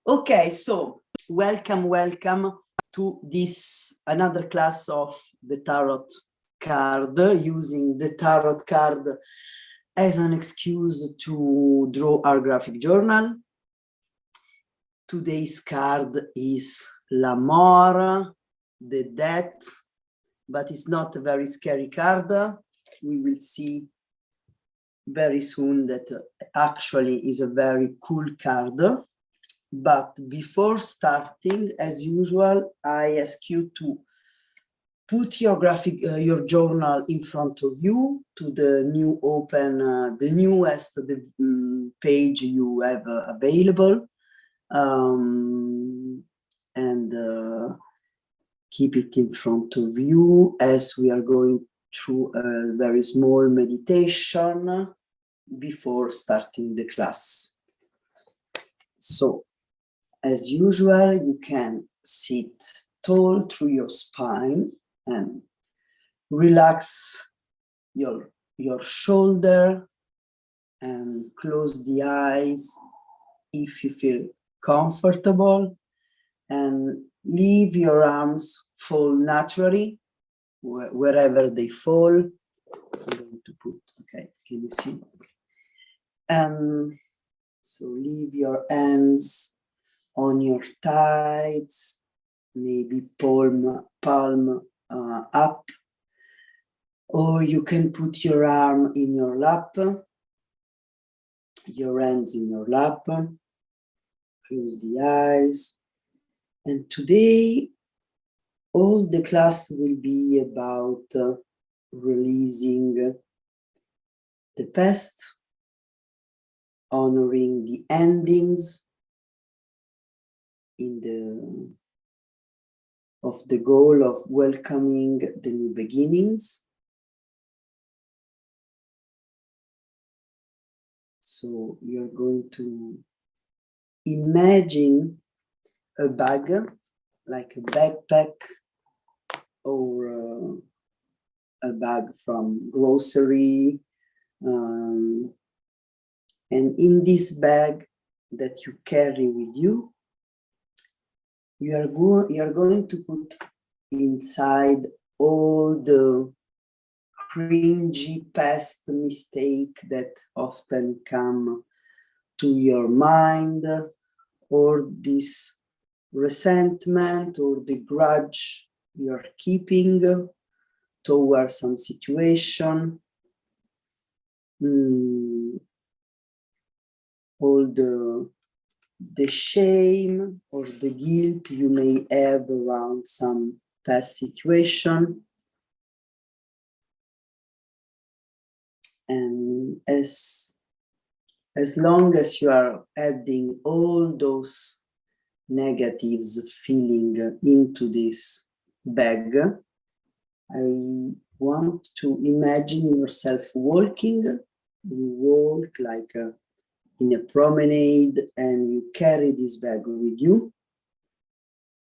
Okay, so welcome to this another class of the tarot card, using the tarot card as an excuse to draw our graphic journal. Today's card is L'Amour, the death, but it's not a very scary card. We will see very soon that actually is a very cool card. But before starting, as usual, I ask you to put your your journal in front of you to the new the newest page you have available, and keep it in front of you as we are going through a very small meditation before starting the class. So, as usual, you can sit tall through your spine and relax your shoulder and close the eyes if you feel comfortable, and leave your arms fall naturally wherever they fall. I'm going to put, okay, can you see? And so leave your hands on your thighs, maybe palm up, or you can put your arm in your lap, your hands in your lap, close the eyes. And today, all the class will be about releasing the past, honoring the endings, of the goal of welcoming the new beginnings. So you're going to imagine a bag, like a backpack or a bag from grocery, and in this bag that you carry with you, you are going to put inside all the cringy past mistake that often come to your mind, or this resentment or the grudge you're keeping towards some situation, all the shame or the guilt you may have around some past situation. And as long as you are adding all those negatives feeling into this bag, I want to imagine yourself walking. You walk like in a promenade, and you carry this bag with you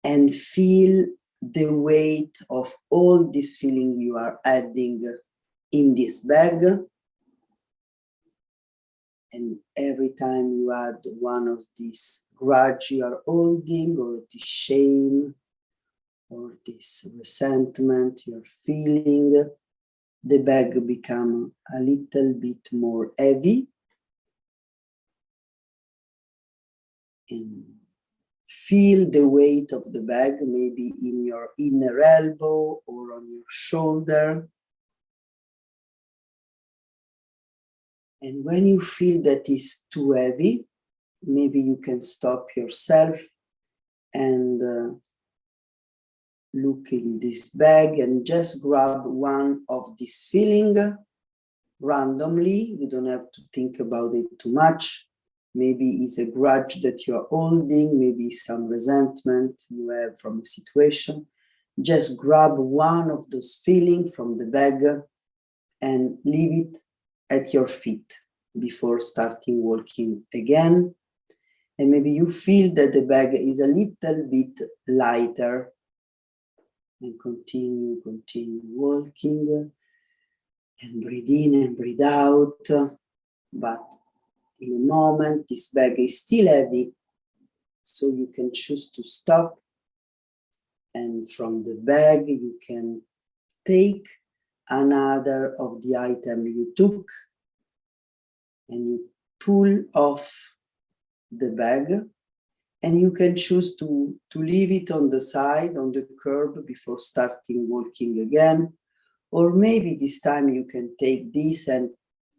and feel the weight of all this feeling you are adding in this bag. And every time you add one of these grudge you are holding, or this shame, or this resentment you're feeling, the bag becomes a little bit more heavy. And feel the weight of the bag, maybe in your inner elbow or on your shoulder. And when you feel that it's too heavy, maybe you can stop yourself and look in this bag and just grab one of this feeling randomly. You don't have to think about it too much. Maybe it's a grudge that you're holding, maybe some resentment you have from a situation. Just grab one of those feelings from the bag and leave it at your feet before starting walking again. And maybe you feel that the bag is a little bit lighter. And continue walking, and breathe in and breathe out. But in a moment, this bag is still heavy, So you can choose to stop, and from the bag you can take another of the item you took, and you pull off the bag, and you can choose to leave it on the side, on the curb, before starting walking again. Or maybe this time you can take this and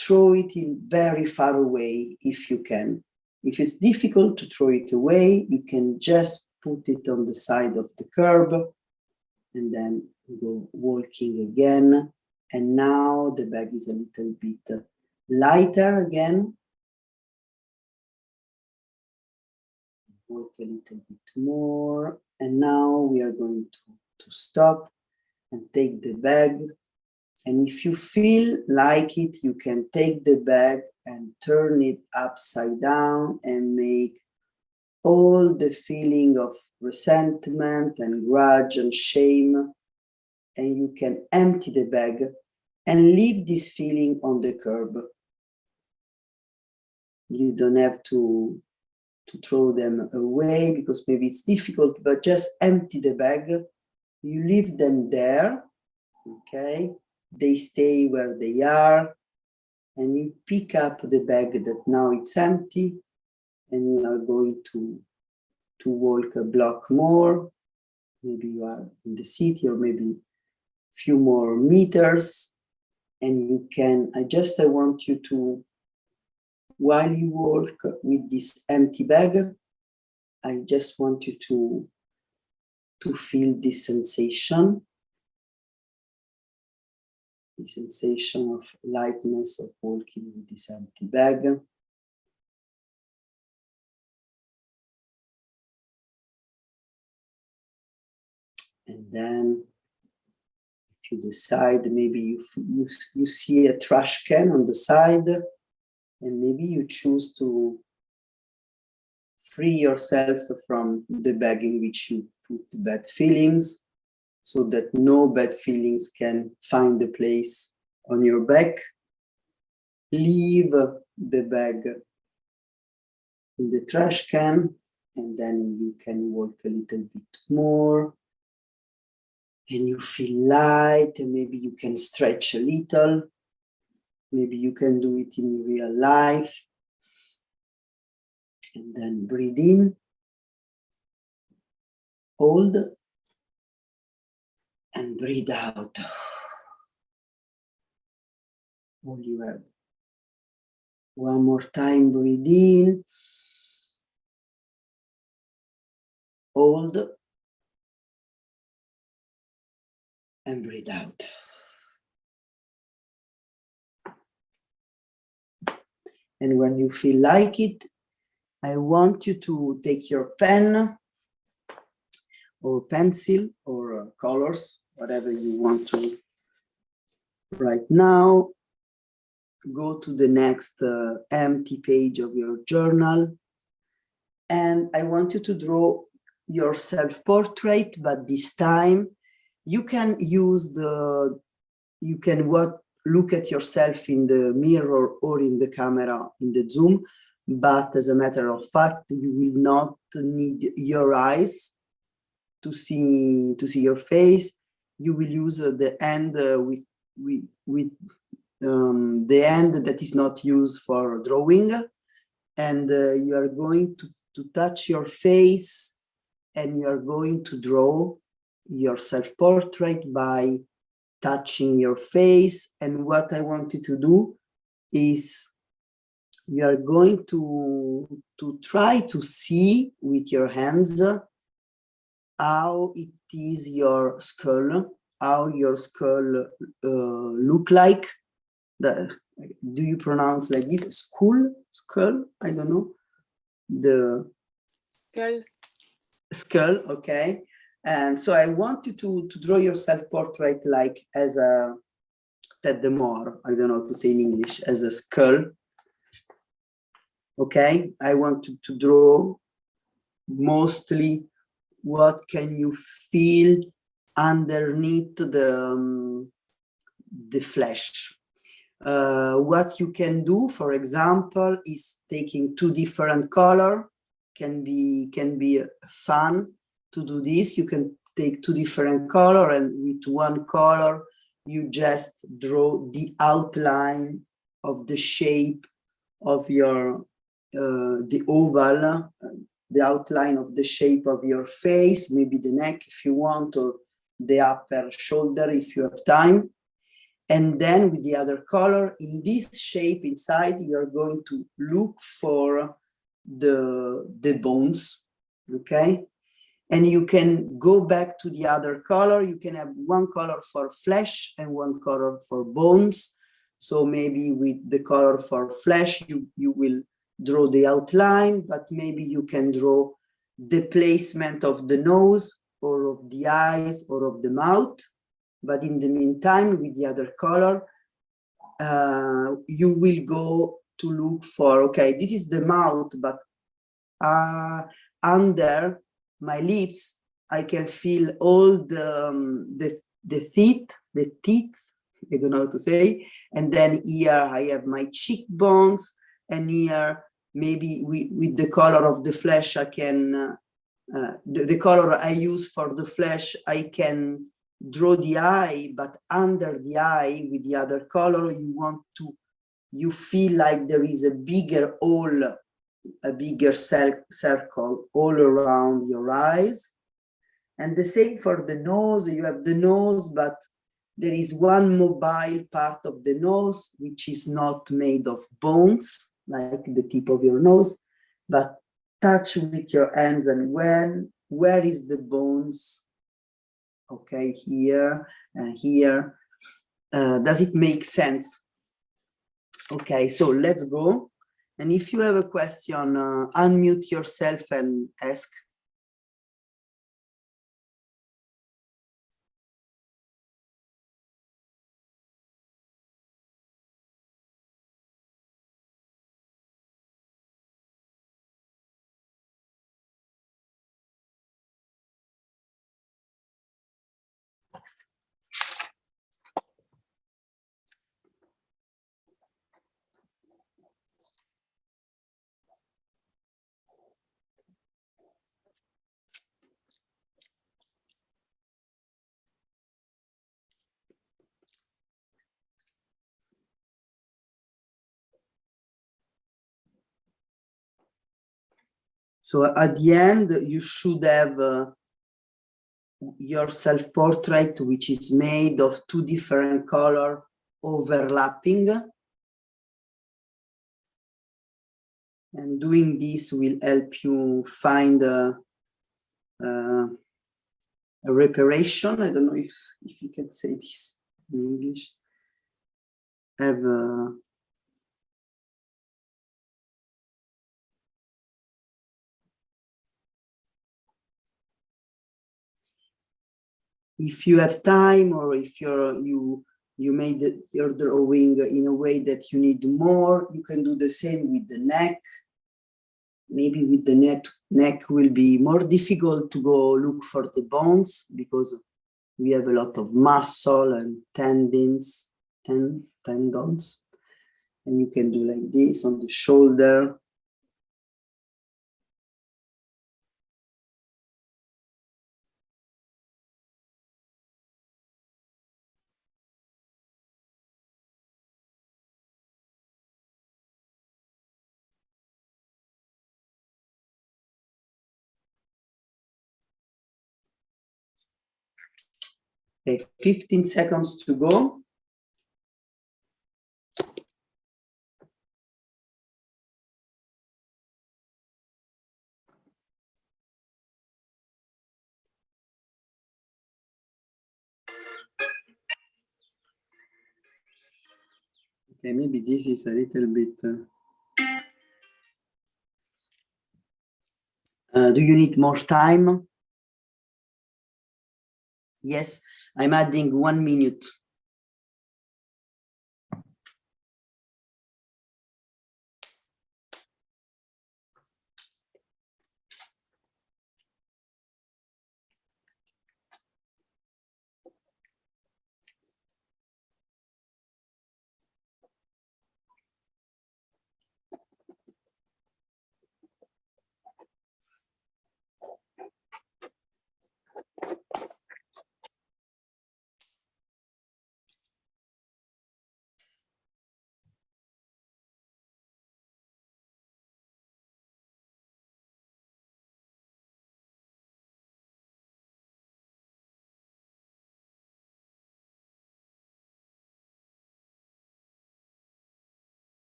throw it in very far away if you can. If it's difficult to throw it away, you can just put it on the side of the curb and then go walking again. And now the bag is a little bit lighter again. Walk a little bit more. And now we are going to stop and take the bag. And if you feel like it, you can take the bag and turn it upside down and make all the feeling of resentment and grudge and shame. And you can empty the bag and leave this feeling on the curb. You don't have to throw them away because maybe it's difficult, but just empty the bag. You leave them there, okay? They stay where they are, and you pick up the bag that now it's empty, and you are going to walk a block more. Maybe you are in the city, or maybe a few more meters, and you can, I want you to, while you walk with this empty bag, I just want you to feel this sensation. The sensation of lightness of walking with this empty bag. And then if you decide, maybe you see a trash can on the side, and maybe you choose to free yourself from the bag in which you put bad feelings, so that no bad feelings can find a place on your back. Leave the bag in the trash can, and then you can walk a little bit more. And you feel light, and maybe you can stretch a little. Maybe you can do it in real life. And then breathe in, hold, and breathe out. All you have. One more time, breathe in, hold, and breathe out. And when you feel like it, I want you to take your pen or pencil or colors, whatever you want to write now. Go to the next empty page of your journal. And I want you to draw your self-portrait, but this time you can use look at yourself in the mirror or in the camera, in the Zoom, but as a matter of fact, you will not need your eyes to see your face. You will use the end with the end that is not used for drawing, and you are going to touch your face, and you are going to draw your self-portrait by touching your face. And what I want you to do is you are going to try to see with your hands how it is your skull, how your skull look like. Do you pronounce like this? Skull? I don't know. The skull, okay. And so I want you to draw your self-portrait like as a tête de mort. I don't know how to say in English, as a skull. Okay, I want you to draw mostly what can you feel underneath the flesh. What you can do, for example, is taking two different colors, can be fun to do this. You can take two different color, and with one color you just draw the outline of the shape of your the oval, the outline of the shape of your face, maybe the neck if you want, or the upper shoulder if you have time. And then with the other color, in this shape inside, you are going to look for the bones, okay? And you can go back to the other color. You can have one color for flesh and one color for bones. So maybe with the color for flesh, you will draw the outline, but maybe you can draw the placement of the nose or of the eyes or of the mouth. But in the meantime, with the other color, you will go to look for, okay, this is the mouth, but under my lips, I can feel all the teeth, I don't know how to say. And then here I have my cheekbones, and here maybe with the color of the flesh, I can, the color I use for the flesh, I can draw the eye, but under the eye with the other color, you feel like there is a bigger hole, a bigger circle all around your eyes. And the same for the nose. You have the nose, but there is one mobile part of the nose which is not made of bones, like the tip of your nose, but touch with your hands, and where is the bones? Okay, here and here. Does it make sense? Okay, so let's go. And if you have a question, unmute yourself and ask. So at the end, you should have your self-portrait, which is made of two different colors overlapping. And doing this will help you find a reparation. I don't know if you can say this in English. Have if you have time, or if you made your drawing in a way that you need more, you can do the same with the neck. Maybe with the neck will be more difficult to go look for the bones, because we have a lot of muscle and tendons, and you can do like this on the shoulder. Okay, 15 seconds to go. Okay, maybe this is a little bit. Do you need more time? Yes, I'm adding 1 minute.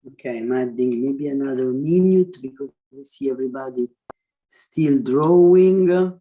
Okay, I'm adding maybe another minute because I see everybody still drawing.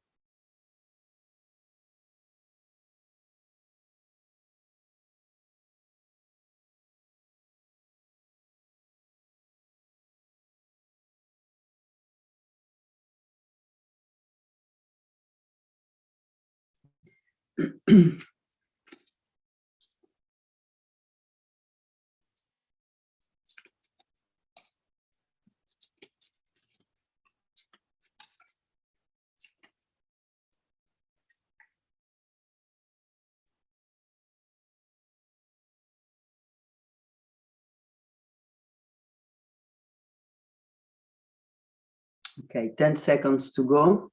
Okay, 10 seconds to go.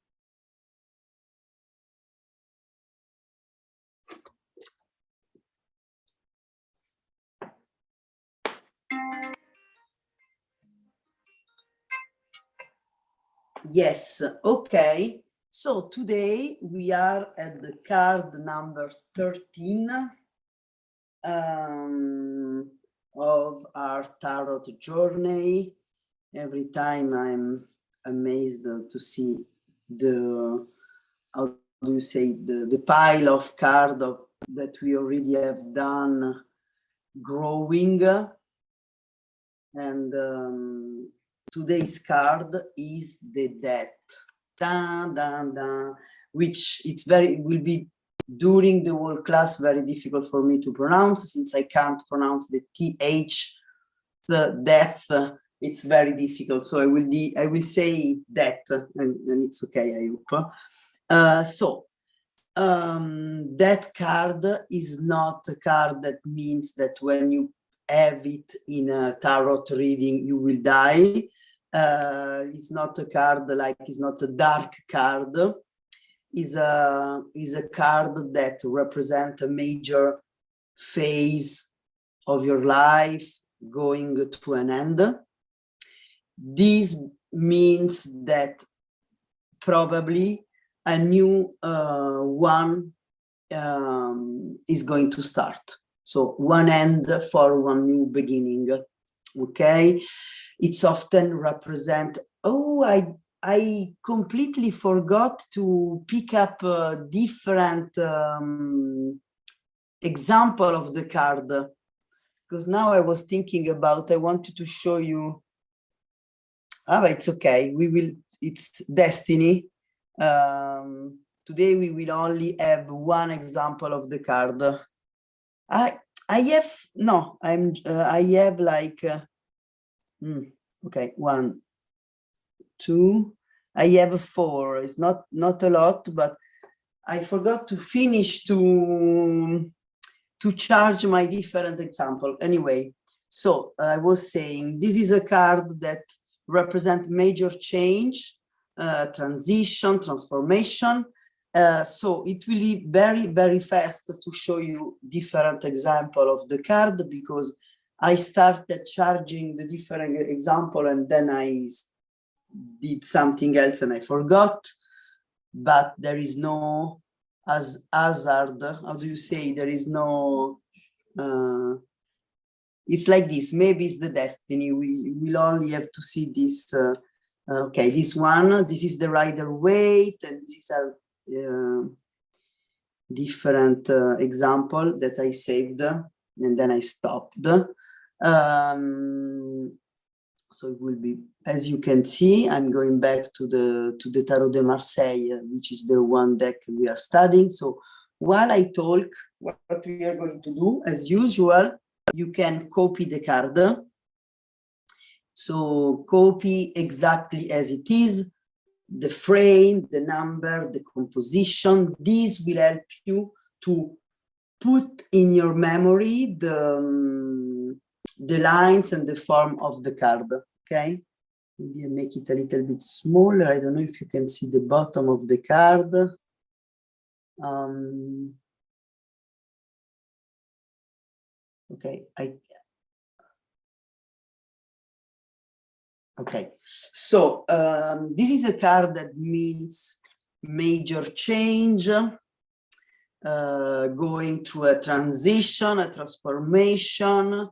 Yes, okay. So today we are at the card number 13 of our tarot journey. Every time I'm amazed to see the, how do you say, the pile of cards that we already have done growing. And today's card is the Death. Dun, dun, dun, which will be during the whole class very difficult for me to pronounce, since I can't pronounce the TH, the death. It's very difficult, so I will say death, and it's okay, I hope. That card is not a card that means that when you have it in a tarot reading you will die. It's not a card like, it's not a dark card. Is a card that represents a major phase of your life going to an end. This means that probably a new one is going to start. So one end for one new beginning. Okay, it's often represent, oh, I completely forgot to pick up a different example of the card, because now I was thinking about, I wanted to show you. It's okay, it's destiny. Today we will only have one example of the card. I have like okay, 1, 2, I have 4. It's not a lot, but I forgot to finish to charge my different example. Anyway, so I was saying, this is a card that represents major change, transition, transformation. So it will be very, very fast to show you different example of the card, because I started charging the different example and then I did something else and I forgot. But there is no hazard, how do you say, there is no it's like this, maybe it's the destiny. We will only have to see this. Okay, this one, this is the Rider Waite, and this is a different example that I saved and then I stopped. So it will be, as you can see, I'm going back to the Tarot de Marseille, which is the one deck we are studying. So while I talk, what we are going to do, as usual, you can copy the card. So copy exactly as it is, the frame, the number, the composition. This will help you to put in your memory the lines and the form of the card, okay? Maybe I make it a little bit smaller. I don't know if you can see the bottom of the card. Okay, okay. So this is a card that means major change, going through a transition, a transformation.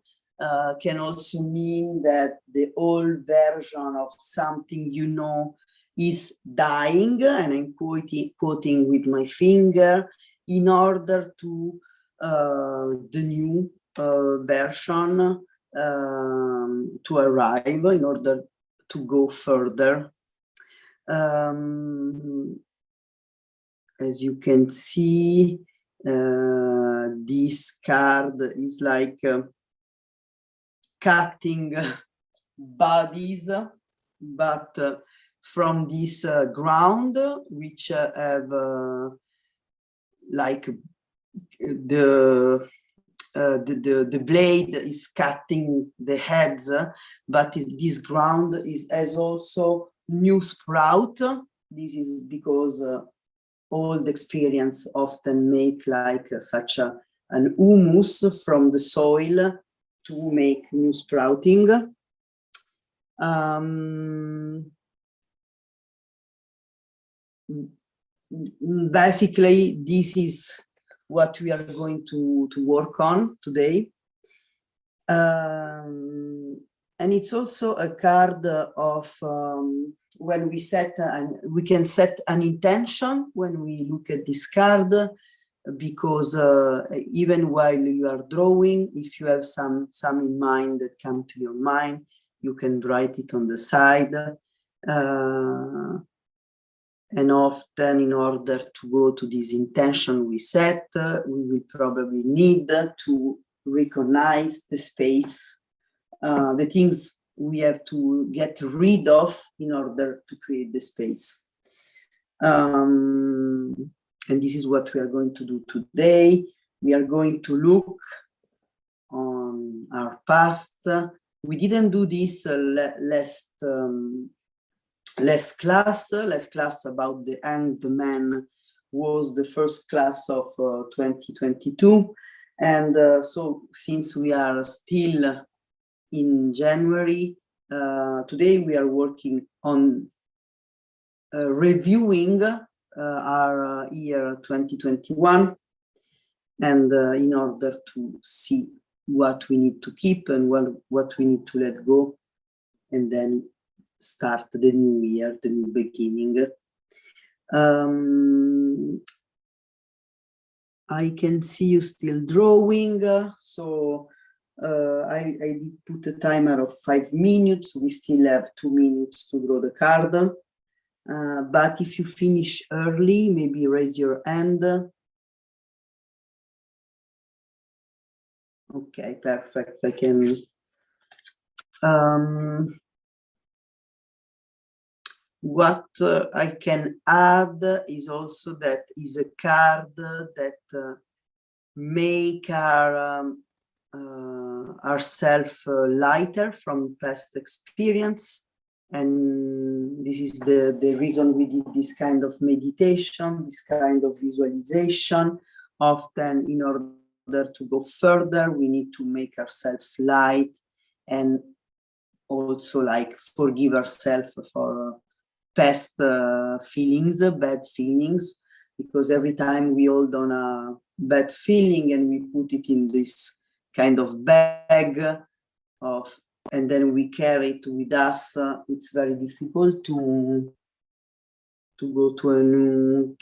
can also mean that the old version of something you know is dying, and I'm quoting with my finger, in order to the new version to arrive, in order to go further. As you can see, this card is like cutting bodies, but from this ground, which have like the blade is cutting the heads, but this ground has also new sprout. This is because old experience often make like such an humus from the soil to make new sprouting. Basically, this is what we are going to work on today. And it's also a card of when we we can set an intention when we look at this card, because even while you are drawing, if you have some in mind that come to your mind, you can write it on the side. And often, in order to go to this intention we set, we will probably need to recognize the space, the things we have to get rid of in order to create the space. And this is what we are going to do today. We are going to look on our past. We didn't do this last class about the Hanged Man was the first class of 2022. And so since we are still in January, today we are working on reviewing our year 2021, and in order to see what we need to keep and what we need to let go, and then start the new year, the new beginning. I can see you still drawing, so I did put a timer of 5 minutes. We still have 2 minutes to draw the card. But if you finish early, maybe raise your hand. Okay, perfect. I can. What I can add is also that is a card that make ourselves lighter from past experience, and this is the reason we did this kind of meditation, this kind of visualization. Often, in order to go further, we need to make ourselves light, and also like forgive ourselves for past feelings, bad feelings, because every time we hold on a bad feeling and we put it in this kind of bag of, and then we carry it with us, it's very difficult to go to a new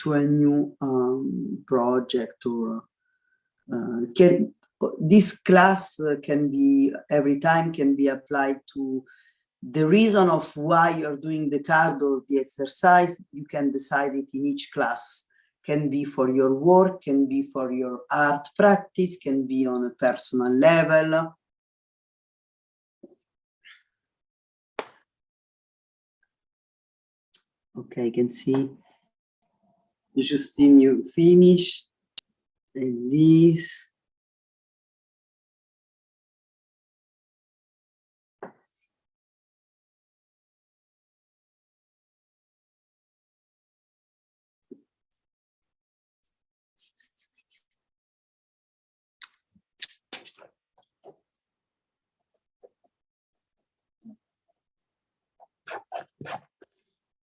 project, or this class can be every time can be applied to the reason of why you're doing the card or the exercise. You can decide it in each class. Can be for your work, can be for your art practice, can be on a personal level. Okay, I can see Justine, you finish. And this.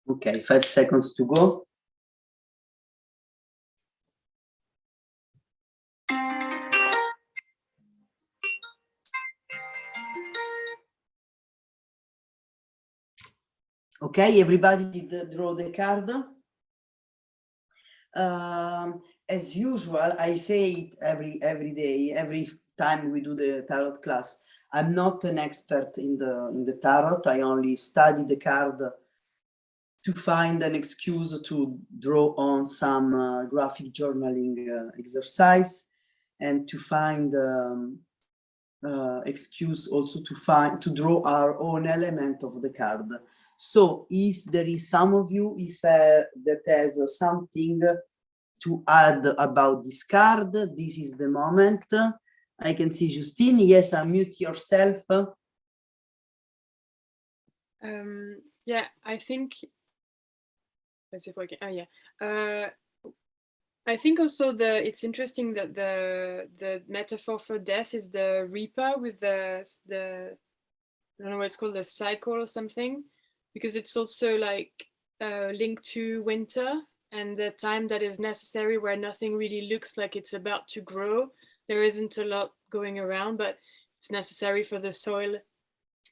Okay, 5 seconds to go. Okay, everybody did draw the card. As usual, I say it every day, every time we do the tarot class. I'm not an expert in the tarot. I only study the card to find an excuse to draw on some graphic journaling exercise, and to find excuse also to draw our own element of the card. So if there is some of you that has something to add about this card, this is the moment. I can see Justine. Yes, unmute yourself. Yeah, I think. Let's see if I can. Oh yeah. I think also it's interesting that the metaphor for death is the reaper with the I don't know what it's called, the cycle or something, because it's also like linked to winter and the time that is necessary where nothing really looks like it's about to grow. There isn't a lot going around, but it's necessary for the soil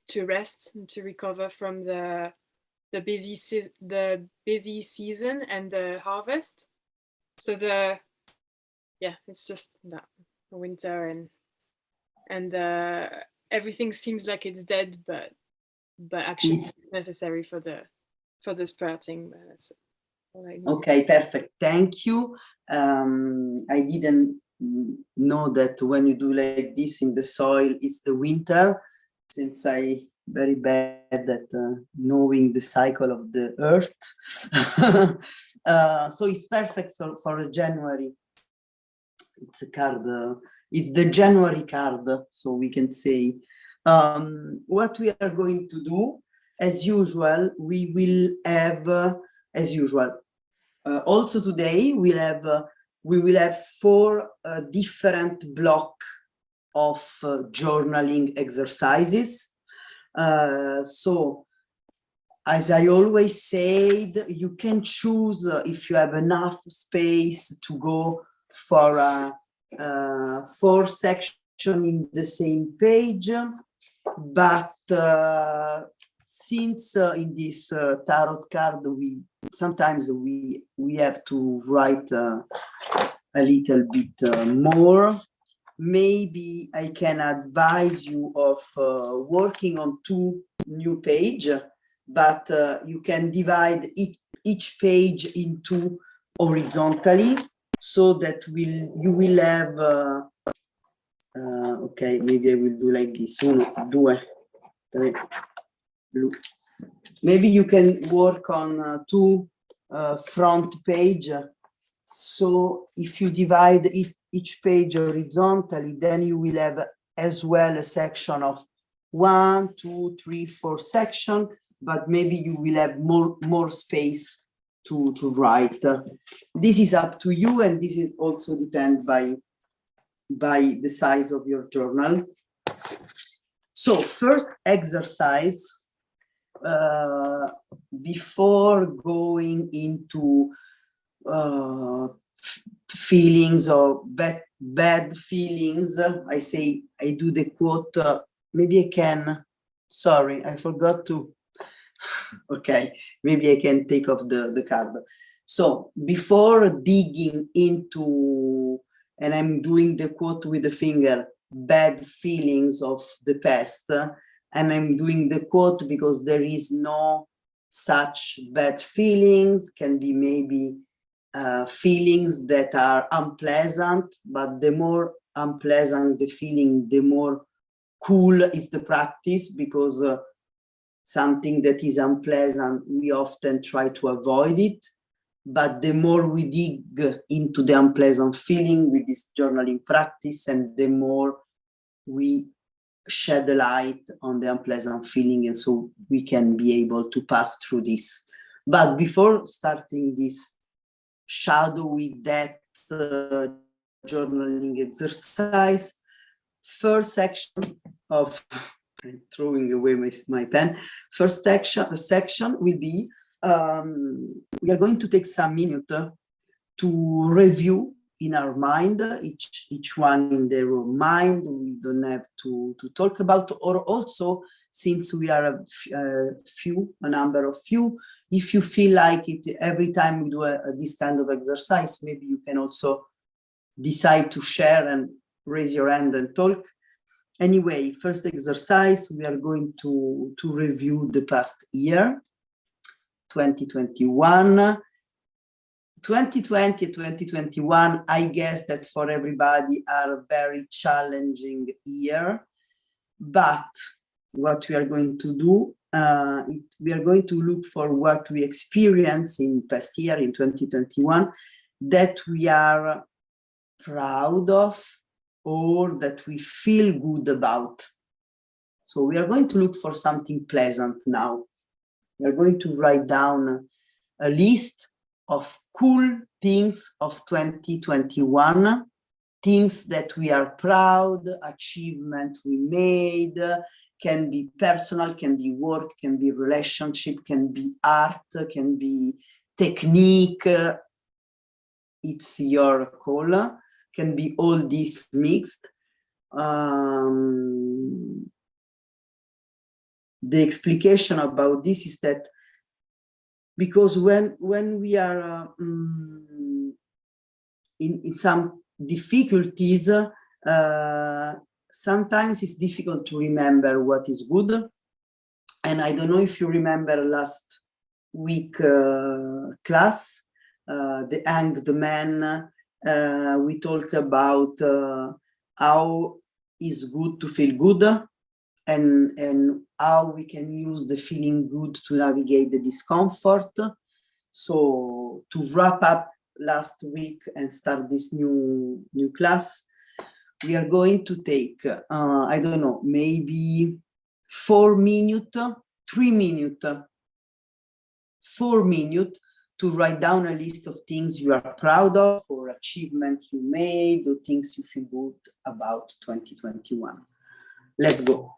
to rest and to recover from the busy season and the harvest. So it's just that winter and everything seems like it's dead, but actually it's necessary for the sprouting. Okay, perfect. Thank you. I didn't know that when you do like this in the soil, it's the winter, since I very bad at knowing the cycle of the earth. So it's perfect for January. It's a card, it's the January card, so we can say. What we are going to do, as usual, we will have, as usual, also today we will have 4 different blocks of journaling exercises. So as I always said, you can choose if you have enough space to go for 4 sections in the same page, but since in this tarot card sometimes we have to write a little bit more, maybe I can advise you of working on 2 new pages, but you can divide each page into horizontally, so that you will have okay, maybe I will do like this. 1, 2, 3. Maybe you can work on 2 front page. So if you divide each page horizontally, then you will have as well a section of 1, 2, 3, 4 section, but maybe you will have more space to write. This is up to you, and this is also depend by the size of your journal. So first exercise, before going into feelings or bad feelings, I say, I do the quote, maybe I can, sorry, I forgot to, okay, maybe I can take off the card. So before digging into, and I'm doing the quote with the finger, bad feelings of the past, and I'm doing the quote because there is no such bad feelings, can be maybe feelings that are unpleasant, but the more unpleasant the feeling, the more cool is the practice, because something that is unpleasant, we often try to avoid it. But the more we dig into the unpleasant feeling with this journaling practice, and the more we shed a light on the unpleasant feeling, and so we can be able to pass through this. But before starting this shadowy depth journaling exercise, first section of, I'm throwing away my pen, first section will be, we are going to take some minutes to review in our mind, each one in their own mind. We don't have to talk about, or also since we are a number of few, if you feel like it every time we do this kind of exercise, maybe you can also decide to share and raise your hand and talk. Anyway, first exercise, we are going to review the past year, 2021. 2020 and 2021, I guess that for everybody are a very challenging year. But what we are going to do, we are going to look for what we experienced in past year, in 2021, that we are proud of or that we feel good about. So we are going to look for something pleasant now. We are going to write down a list of cool things of 2021, things that we are proud, achievement we made, can be personal, can be work, can be relationship, can be art, can be technique. It's your call. Can be all this mixed. The explication about this is that because when we are in some difficulties, sometimes it's difficult to remember what is good. And I don't know if you remember last week class, the Hanged Man, we talk about how it's good to feel good and how we can use the feeling good to navigate the discomfort. So to wrap up last week and start this new class, we are going to take, I don't know, maybe 4 minutes, 3 minutes, 4 minutes to write down a list of things you are proud of or achievements you made or things you feel good about 2021. Let's go.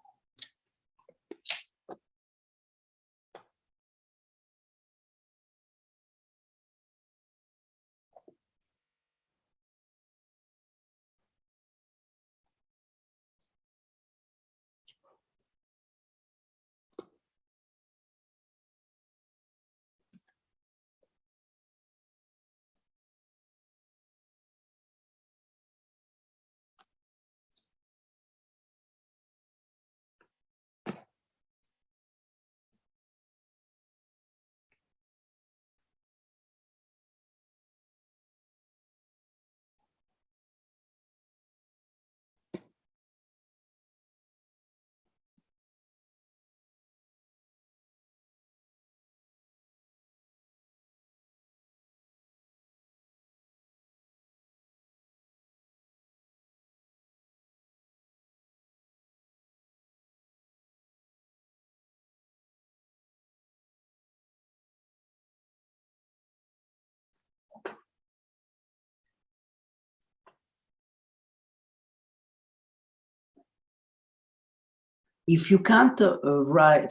If you can't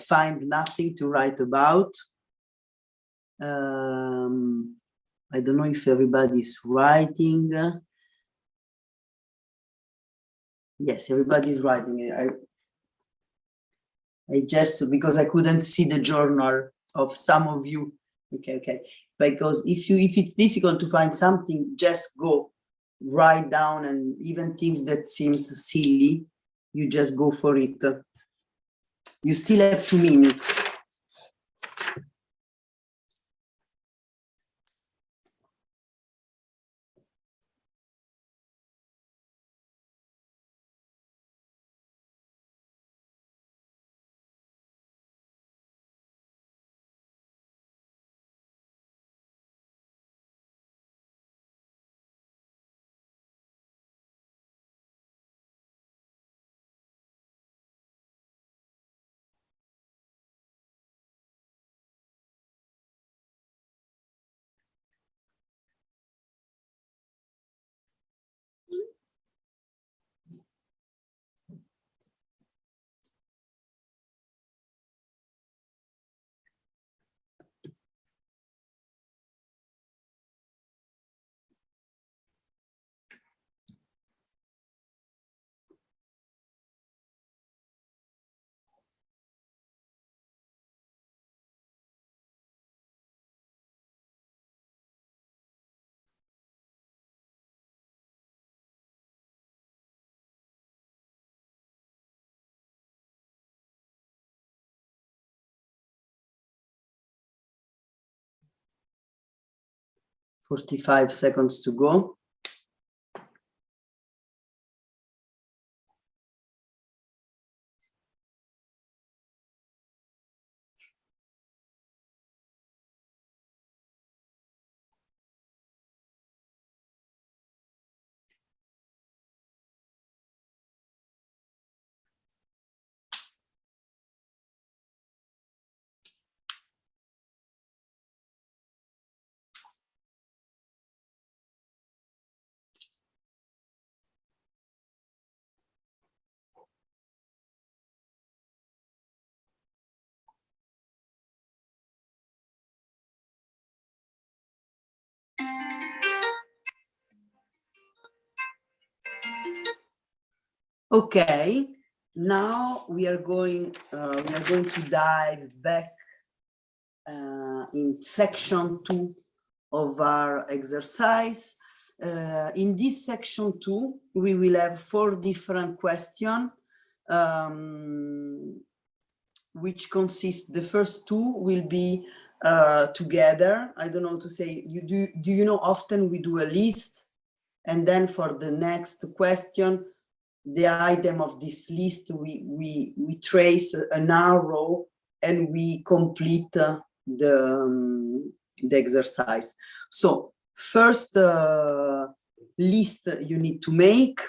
find nothing to write about, I don't know if everybody's writing. Yes, everybody's writing. I just, because I couldn't see the journal of some of you. Okay. Because if it's difficult to find something, just go write down, and even things that seems silly, you just go for it. You still have 2 minutes. 45 seconds to go. Okay, now we are going to dive back in section 2 of our exercise. In this section 2, we will have 4 different questions, which consist, the first 2 will be together. I don't know how to say, do you know, often we do a list, and then for the next question, the item of this list, we trace an arrow and we complete the exercise. So first list you need to make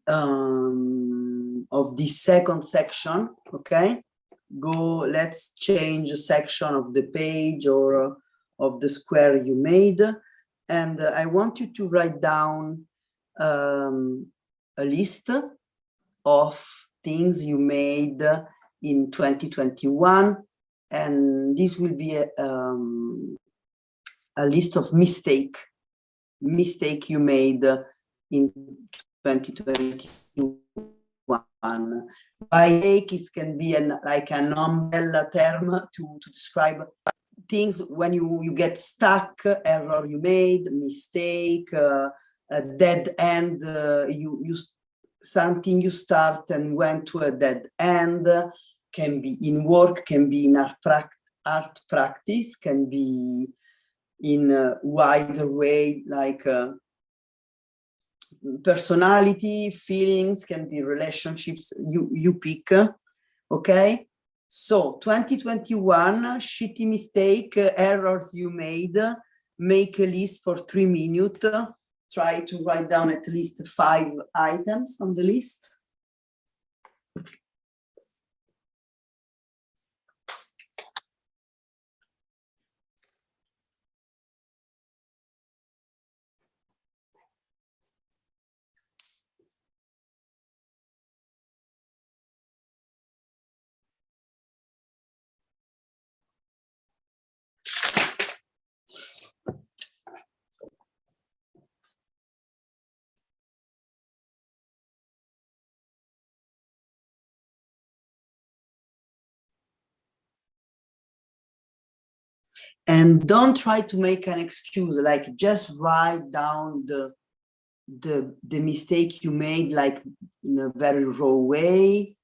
of this second section. Okay, let's change a section of the page or of the square you made, and I want you to write down a list of things you made in 2021, and this will be a list of mistake you made in 2021. By mistake, it can be like an umbrella term to describe things when you get stuck, error you made, mistake, a dead end, something you start and went to a dead end, can be in work, can be in art practice, can be in a wider way, like personality, feelings, can be relationships, you pick. Okay, so 2021 shitty mistake, errors you made, make a list for 3 minutes. Try to write down at least 5 items on the list. And don't try to make an excuse, like just write down the mistake you made, like in a very raw way,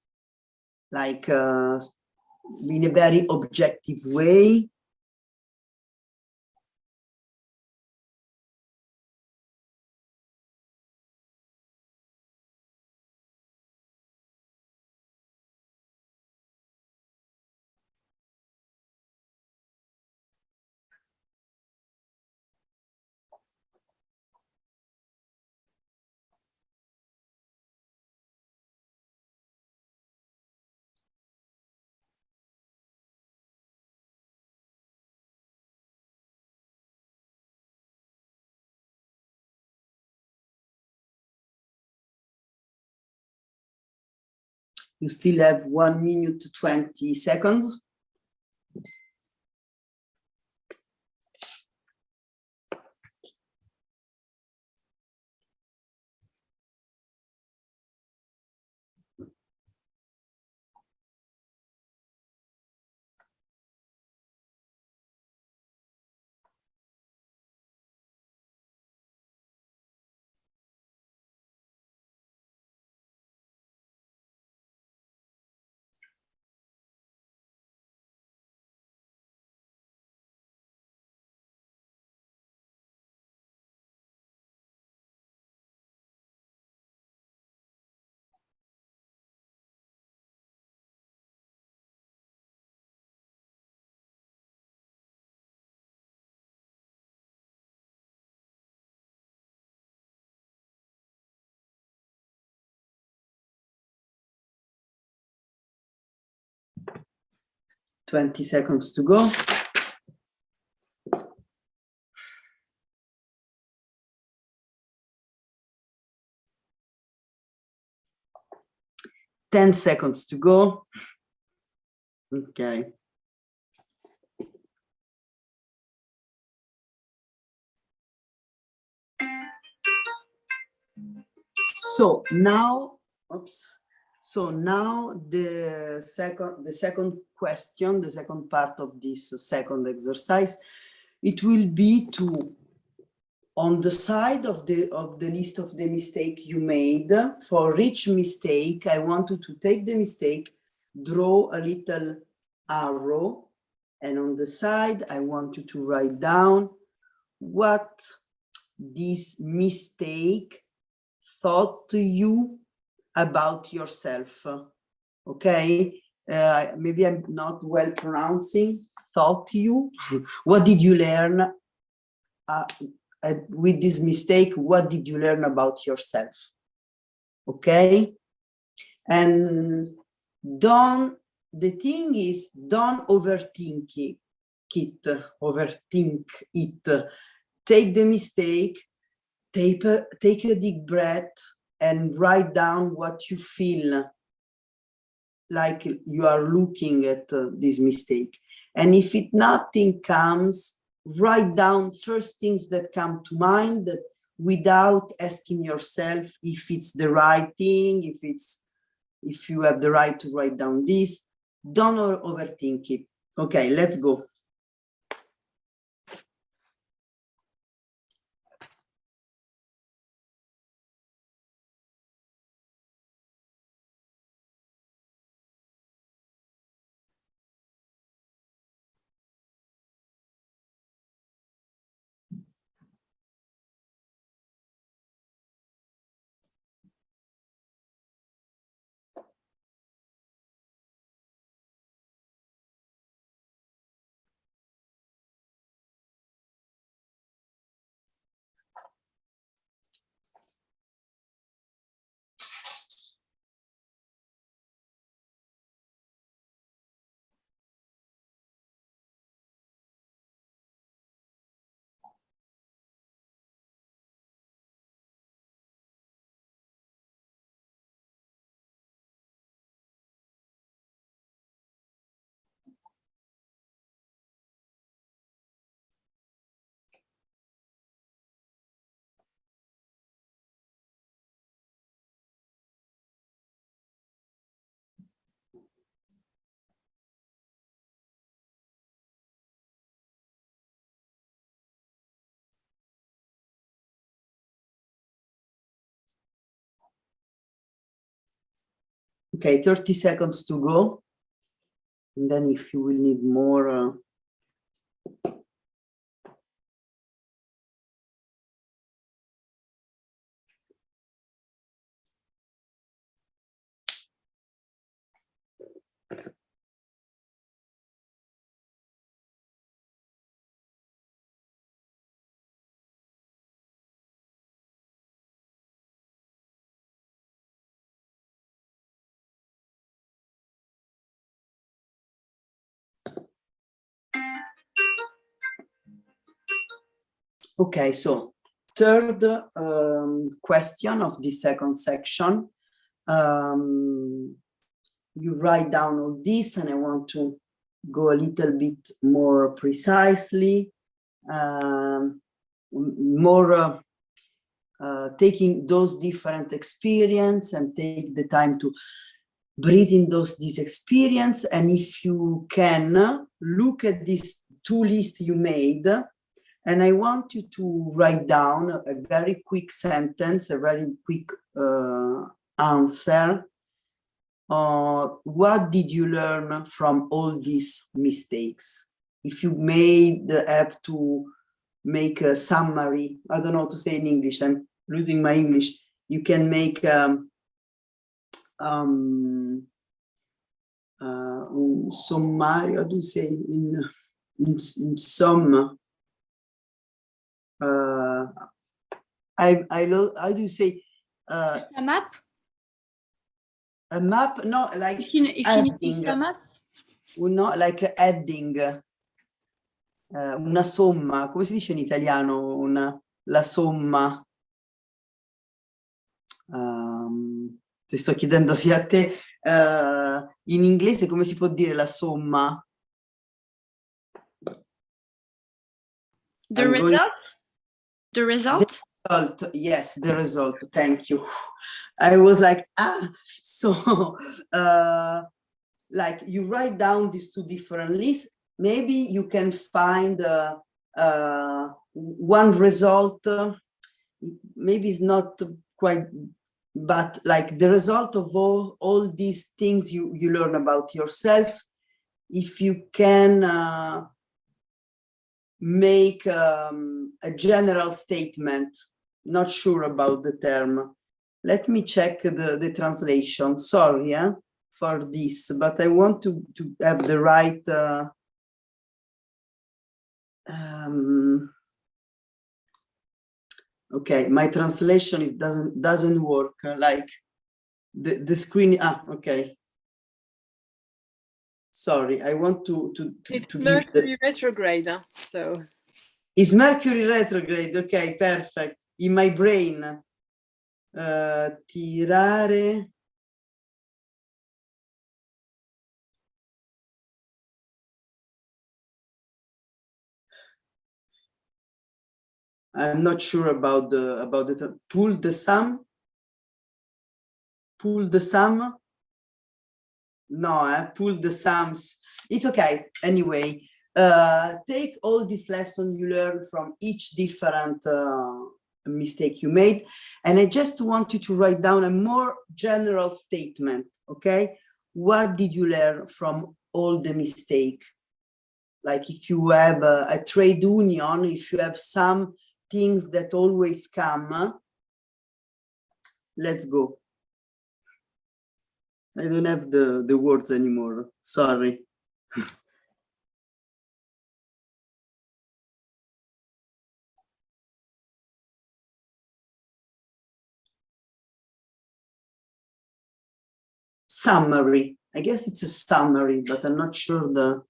like in a very objective way. You still have 1 minute 20 seconds. 20 seconds to go. Ten seconds to go. Okay. So now, oops. So now the second question, the second part of this second exercise, it will be to, on the side of the list of the mistake you made, for each mistake, I want you to take the mistake, draw a little arrow, and on the side, I want you to write down what this mistake thought to you about yourself. Okay, maybe I'm not well pronouncing thought you. What did you learn with this mistake? What did you learn about yourself? Okay, and the thing is, don't overthink it. Take the mistake, take a deep breath, and write down what you feel like you are looking at this mistake. And if nothing comes, write down first things that come to mind, that without asking yourself if it's the right thing, if you have the right to write down this. Don't overthink it. Okay, let's go. Okay, 30 seconds to go. And then if you will need more, okay, so third question of the second section. You write down all this, and I want to go a little bit more precisely, taking those different experiences and take the time to breathe in this experience. And if you can, look at these two lists you made, and I want you to write down a very quick sentence, a very quick answer. What did you learn from all these mistakes? If you have to make a summary, I don't know how to say in English, I'm losing my English. You can make un sommario, how do you say in some, how do you say? A map? A map? No, like If you need to sum up? like adding, una somma, come si dice in italiano? La somma. Ti sto chiedendo sia a te, in inglese come si può dire la somma? The result? The result? The result, yes, the result, thank you. I was like, so like you write down these two different lists, maybe you can find one result, maybe it's not quite, but like the result of all these things you learn about yourself, if you can make a general statement, not sure about the term. Let me check the translation, sorry for this, but I want to have the right okay, my translation it doesn't work, like the screen. Okay, sorry, I want to it's Mercury retrograde, so it's Mercury retrograde. Okay, perfect. In my brain, tirare. I'm not sure about the pull the sum. Pull the sum. No, pull the sums. It's okay. Anyway, take all this lesson you learn from each different mistake you made, and I just want you to write down a more general statement. Okay, what did you learn from all the mistake? Like if you have a trade union, if you have some things that always come, let's go. I don't have the words anymore, sorry. Summary, I guess it's a summary, but I'm not sure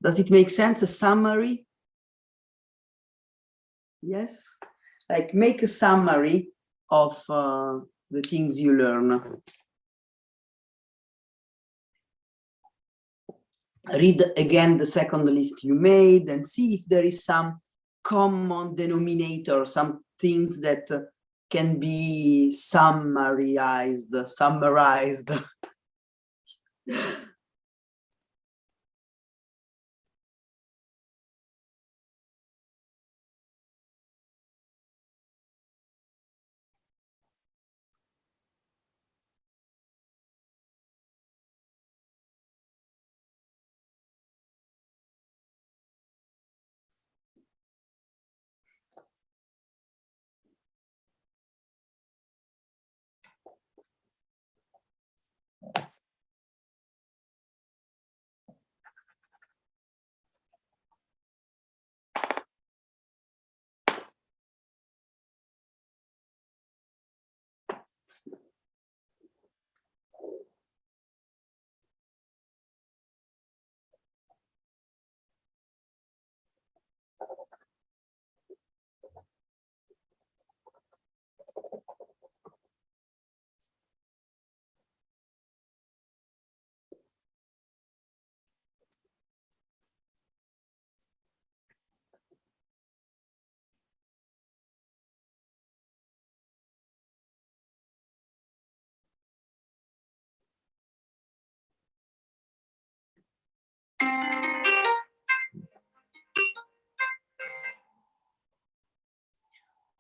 does it make sense, a summary? Yes, like make a summary of the things you learn. Read again the second list you made and see if there is some common denominator, some things that can be summarized.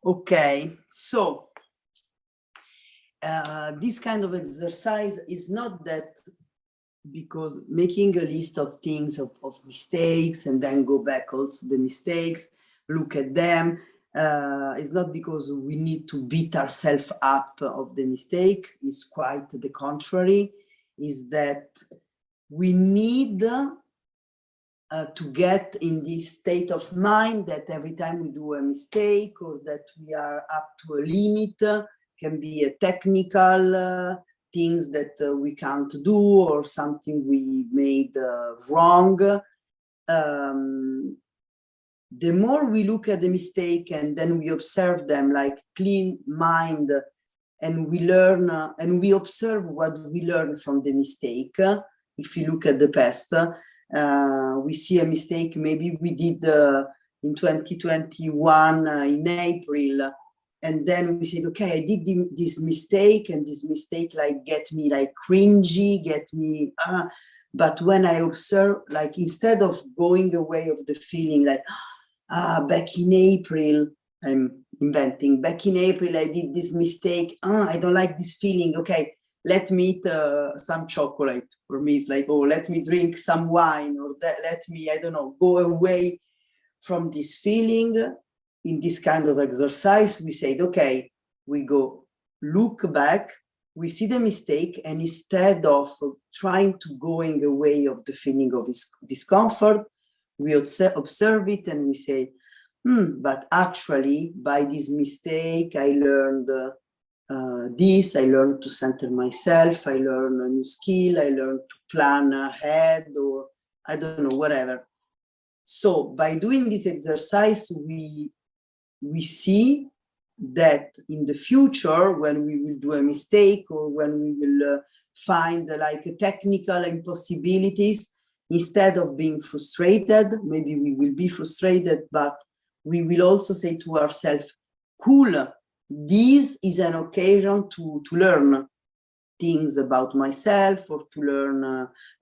Okay, so this kind of exercise is not that, because making a list of things, of mistakes, and then go back also the mistakes, look at them, it's not because we need to beat ourselves up of the mistake. It's quite the contrary, is that we need to get in this state of mind that every time we do a mistake or that we are up to a limit, can be a technical things that we can't do or something we made wrong. The more we look at the mistake and then we observe them like clean mind, and we learn and we observe what we learn from the mistake. If you look at the past, we see a mistake maybe we did in 2021 in April, and then we said, okay, I did this mistake, and this mistake like get me like cringy, get me but when I observe, like instead of going away of the feeling like back in April, I'm inventing, back in April I did this mistake, I don't like this feeling, okay, let me eat some chocolate. For me it's like, oh, let me drink some wine, or let me, I don't know, go away from this feeling. In this kind of exercise we said, okay, we go look back, we see the mistake, and instead of trying to going away of the feeling of discomfort, we observe it and we say, but actually by this mistake I learned this, I learned to center myself, I learned a new skill, I learned to plan ahead, or I don't know, whatever. So by doing this exercise, we see that in the future, when we will do a mistake or when we will find like technical impossibilities, instead of being frustrated, maybe we will be frustrated, but we will also say to ourselves, cool, this is an occasion to learn things about myself, or to learn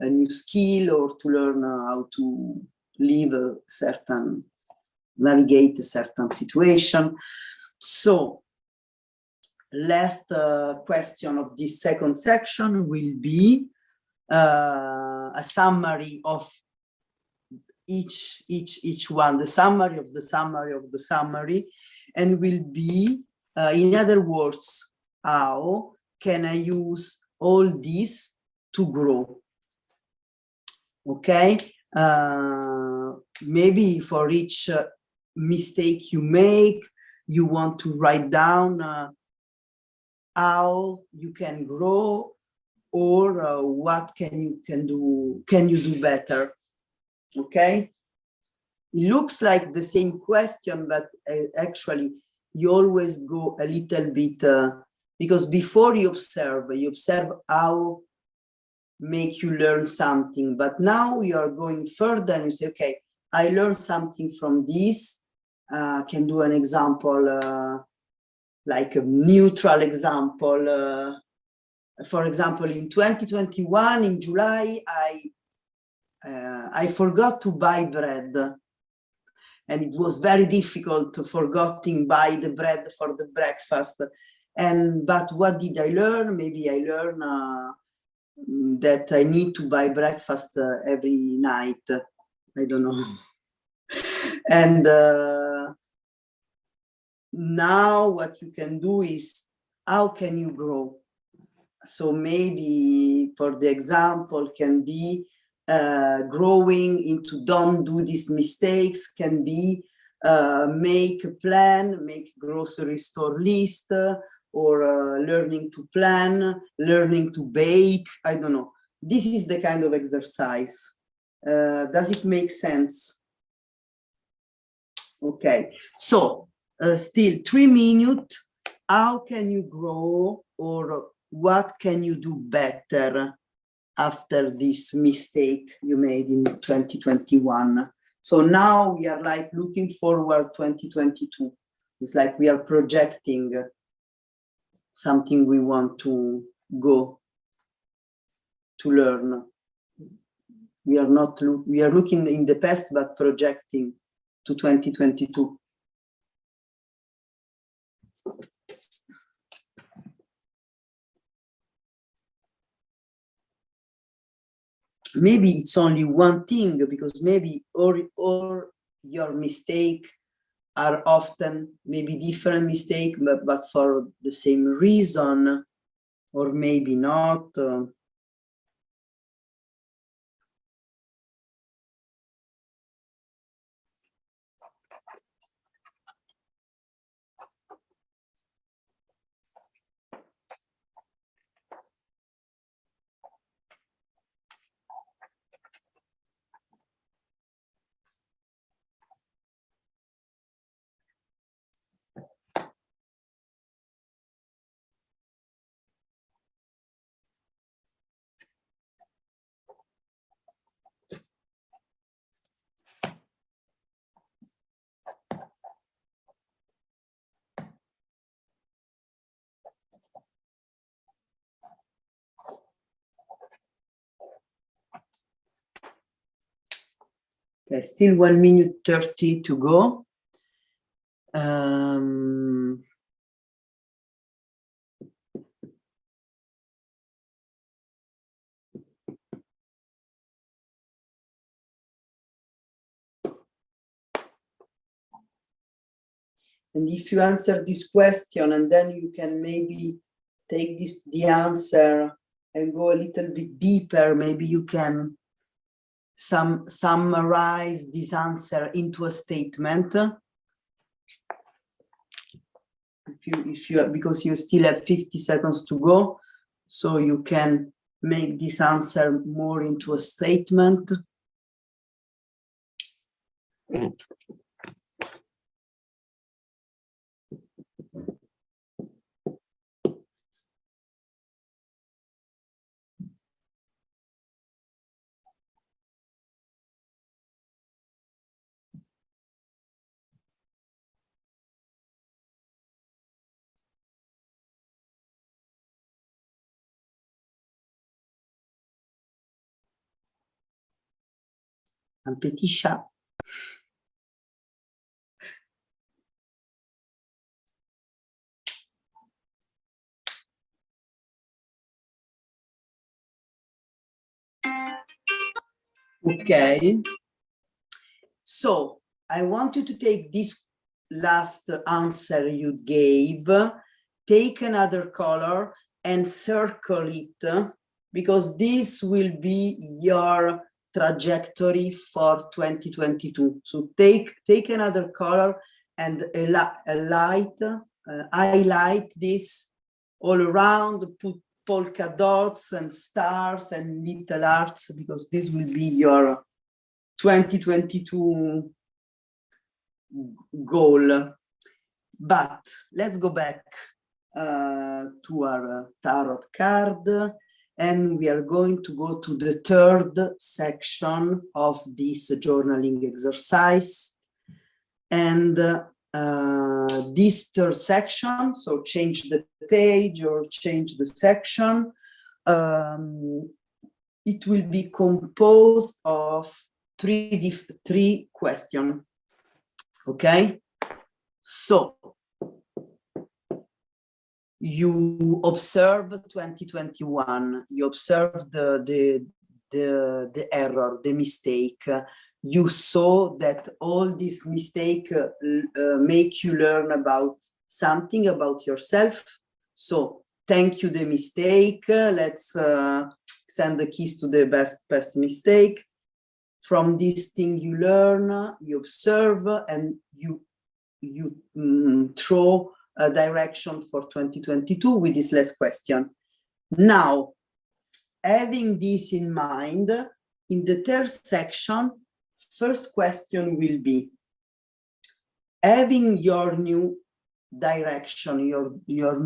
a new skill, or to learn how to live a certain, navigate a certain situation. So last question of this second section will be a summary of each one, the summary of the summary of the summary, and will be, in other words, how can I use all this to grow? Okay, maybe for each mistake you make, you want to write down how you can grow, or what can you do better. Okay, it looks like the same question, but actually you always go a little bit because before you observe how make you learn something, but now you are going further and you say, okay, I learned something from this. Can do an example, like a neutral example. For example, in 2021, in July, I forgot to buy bread, and it was very difficult to forgetting buy the bread for the breakfast. But what did I learn? Maybe I learned that I need to buy breakfast every night. I don't know. And now what you can do is, how can you grow? So maybe for the example can be growing into don't do these mistakes, can be make a plan, make grocery store list, or learning to plan, learning to bake, I don't know. This is the kind of exercise. Does it make sense? Okay, so still 3 minutes. How can you grow, or what can you do better after this mistake you made in 2021? So now we are like looking forward 2022. It's like we are projecting something we want to go to learn. We are not we are looking in the past, but projecting to 2022. Maybe it's only one thing, because maybe or your mistake are often maybe different mistake, but for the same reason, or maybe not. Okay, still 1 minute 30 to go. And if you answer this question, and then you can maybe take the answer and go a little bit deeper, maybe you can summarize this answer into a statement. If you because you still have 50 seconds to go, so you can make this answer more into a statement. Un petit chat. Okay. So I want you to take this last answer you gave, take another color and circle it, because this will be your trajectory for 2022. So take another color and highlight this all around, put polka dots and stars and little hearts, because this will be your 2022 goal. But let's go back to our tarot card, and we are going to go to the third section of this journaling exercise. And this third section, so change the page or change the section, it will be composed of three questions. Okay, so you observe 2021, you observe the error, the mistake. You saw that all this mistake make you learn about something about yourself. So thank you, the mistake. Let's send the keys to the best mistake. From this thing you learn, you observe, and you throw a direction for 2022 with this last question. Now, having this in mind, in the third section, first question will be, having your new direction, your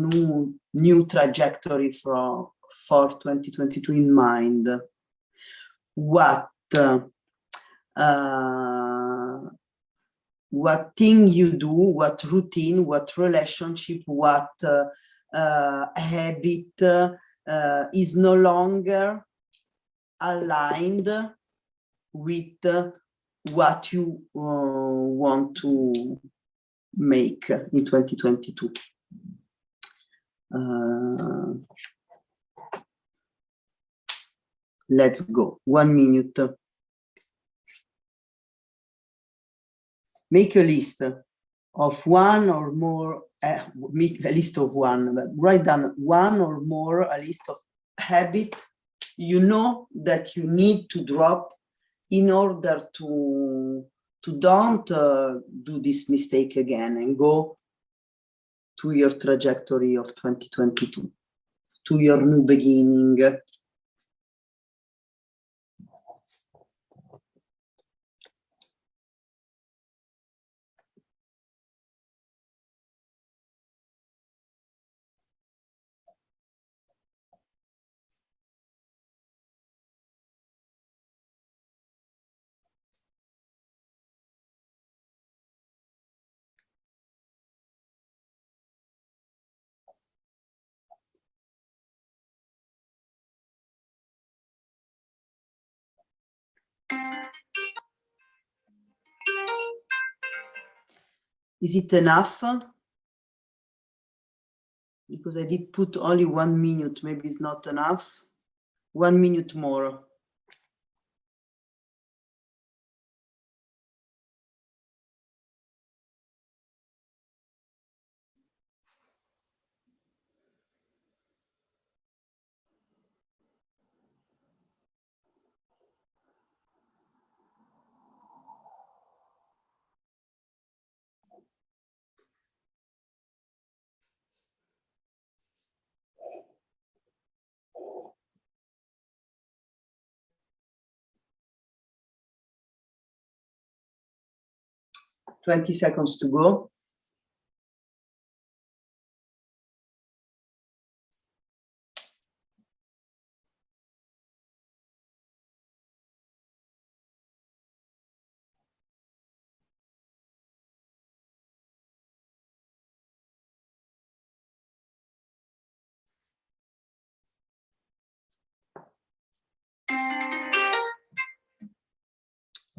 new trajectory for 2022 in mind, what thing you do, what routine, what relationship, what habit is no longer aligned with what you want to make in 2022. Let's go. 1 minute. Make a list of one or more, make a list of one, but write down one or more, a list of habit you know that you need to drop in order to don't do this mistake again and go to your trajectory of 2022, to your new beginning. Is it enough? Because I did put only 1 minute, maybe it's not enough. 1 minute more. Twenty seconds to go.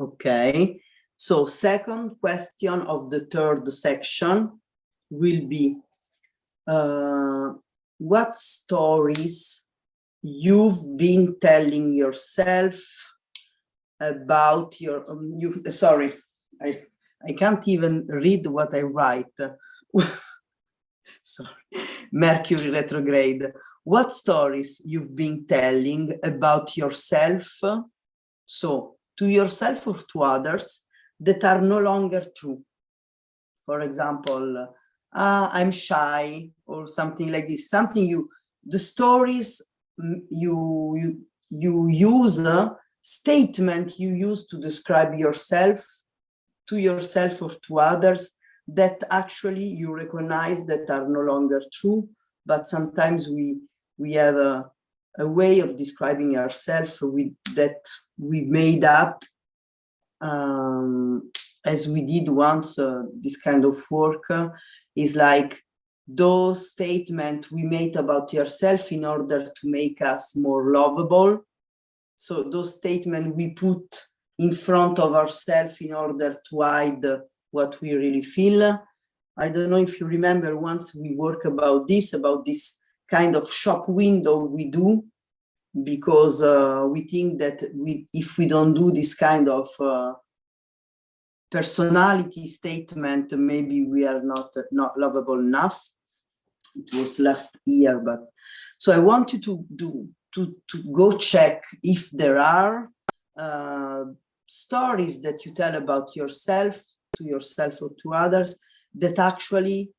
Okay, so second question of the third section will be what stories you've been telling yourself about your sorry, I can't even read what I write. Sorry, Mercury retrograde. What stories you've been telling about yourself, so to yourself or to others, that are no longer true? For example, I'm shy or something like this. Something the stories you use, statement you use to describe yourself, to yourself or to others, that actually you recognize that are no longer true, but sometimes we have a way of describing ourselves that we made up, as we did once. This kind of work is like those statements we made about yourself in order to make us more lovable. So those statements we put in front of ourselves in order to hide what we really feel. I don't know if you remember, once we work about this kind of shop window we do, because we think that if we don't do this kind of personality statement, maybe we are not lovable enough. It was last year, but so I want you to go check if there are stories that you tell about yourself, to yourself or to others, that actually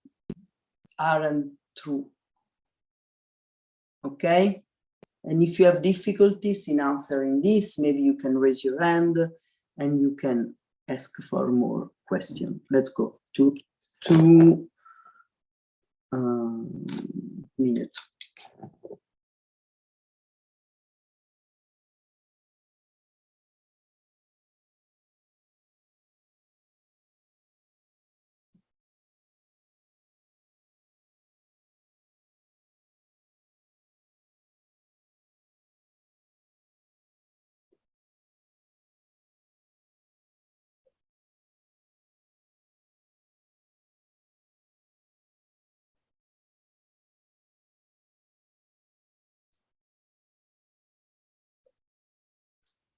aren't true. Okay? And if you have difficulties in answering this, maybe you can raise your hand and you can ask for more questions. Let's go to 2 minutes.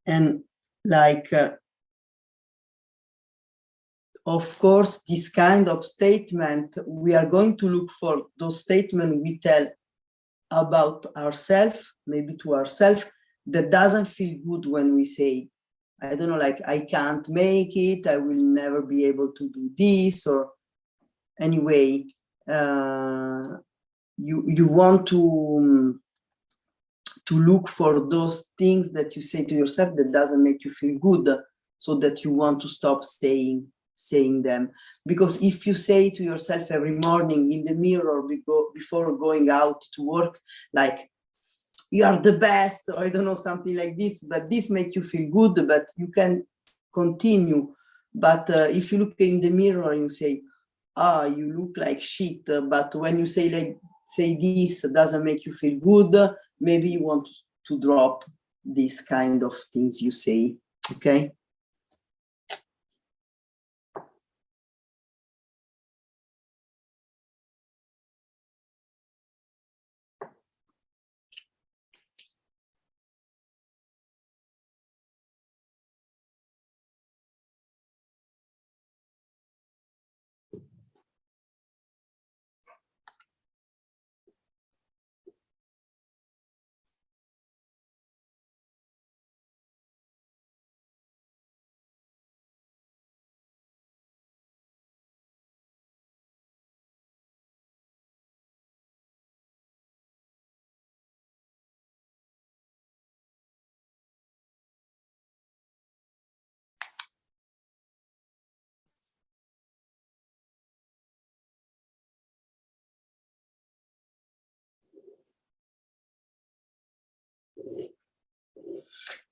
And like, of course, this kind of statement, we are going to look for those statements we tell about ourselves, maybe to ourselves, that doesn't feel good when we say, I don't know, like, I can't make it, I will never be able to do this, or anyway, you want to look for those things that you say to yourself that doesn't make you feel good, so that you want to stop saying them. Because if you say to yourself every morning in the mirror before going out to work, like, you are the best, or I don't know, something like this, but this makes you feel good, but you can continue. But if you look in the mirror and you say, you look like shit, but when you say this doesn't make you feel good, maybe you want to drop these kind of things you say. Okay.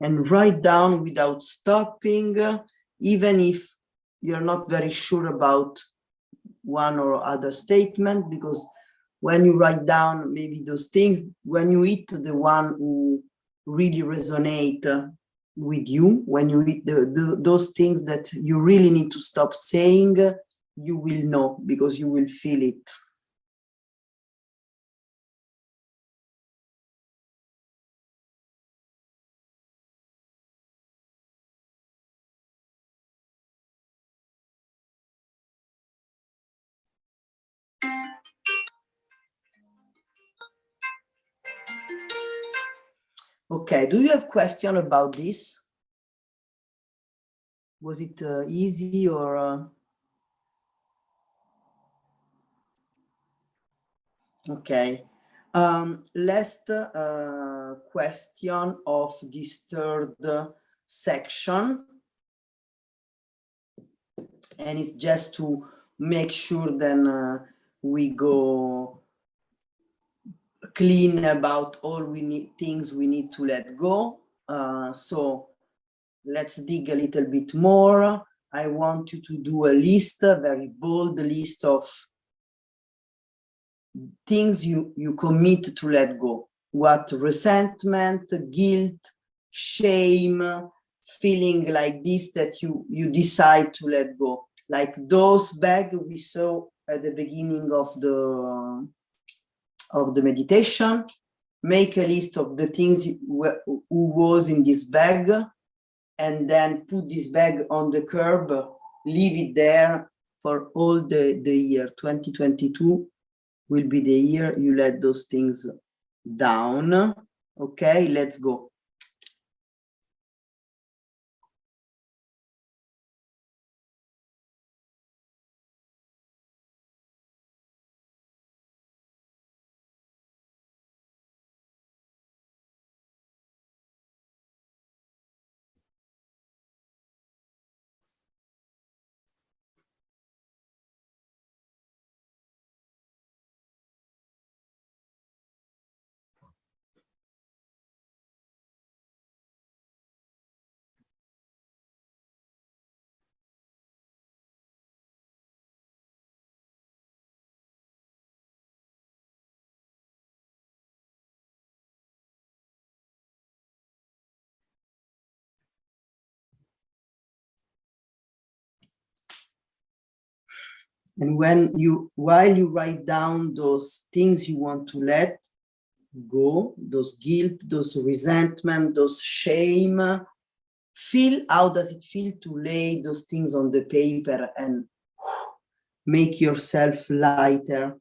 and write down without stopping, even if you're not very sure about one or other statement, because when you write down maybe those things, when you hit the one who really resonate with you, when you hit those things that you really need to stop saying, you will know, because you will feel it. Okay, do you have question about this? Was it easy or? Okay. Last question of this third section, and it's just to make sure then we go clean about all things we need to let go. So let's dig a little bit more. I want you to do a list, a very bold list of things you commit to let go. What resentment, guilt, shame, feeling like this that you decide to let go. Like those bags we saw at the beginning of the meditation. Make a list of the things who was in this bag, and then put this bag on the curb, leave it there for all the year. 2022 will be the year you let those things down. Okay, let's go. And while you write down those things you want to let go, those guilt, those resentment, those shame, feel how does it feel to lay those things on the paper and make yourself lighter.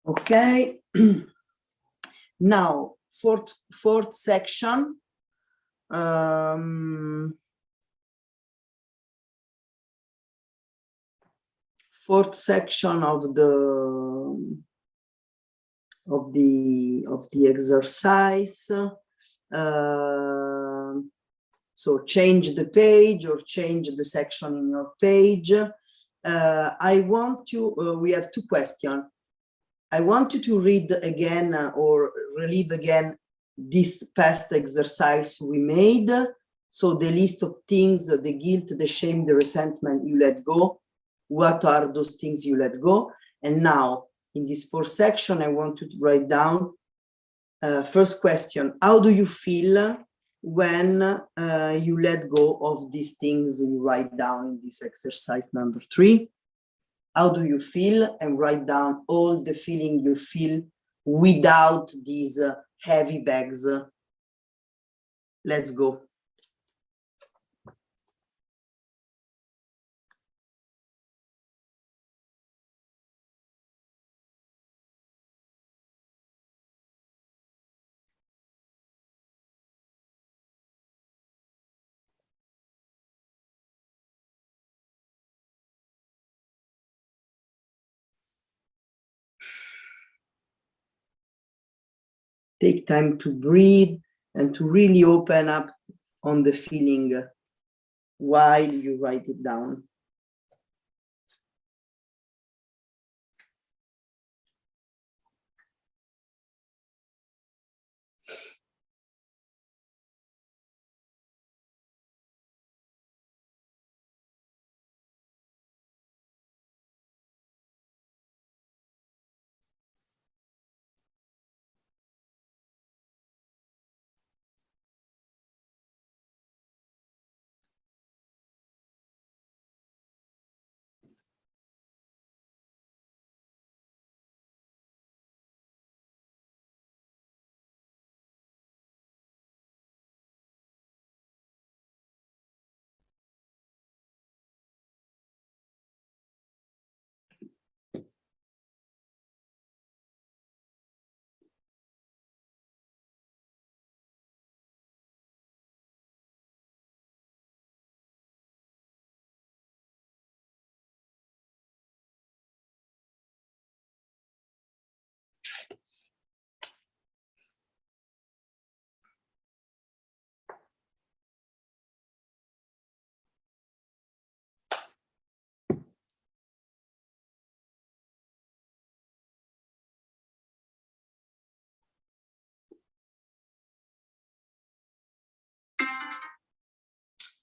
Okay. Now, fourth section. Fourth section of the exercise. So change the page or change the section in your page. I want you, we have two questions. I want you to read again or relive again this past exercise we made. So the list of things, the guilt, the shame, the resentment you let go. What are those things you let go? And now in this fourth section, I want you to write down first question, how do you feel when you let go of these things you write down in this exercise number 3? How do you feel? And write down all the feeling you feel without these heavy bags. Let's go. Take time to breathe and to really open up on the feeling while you write it down.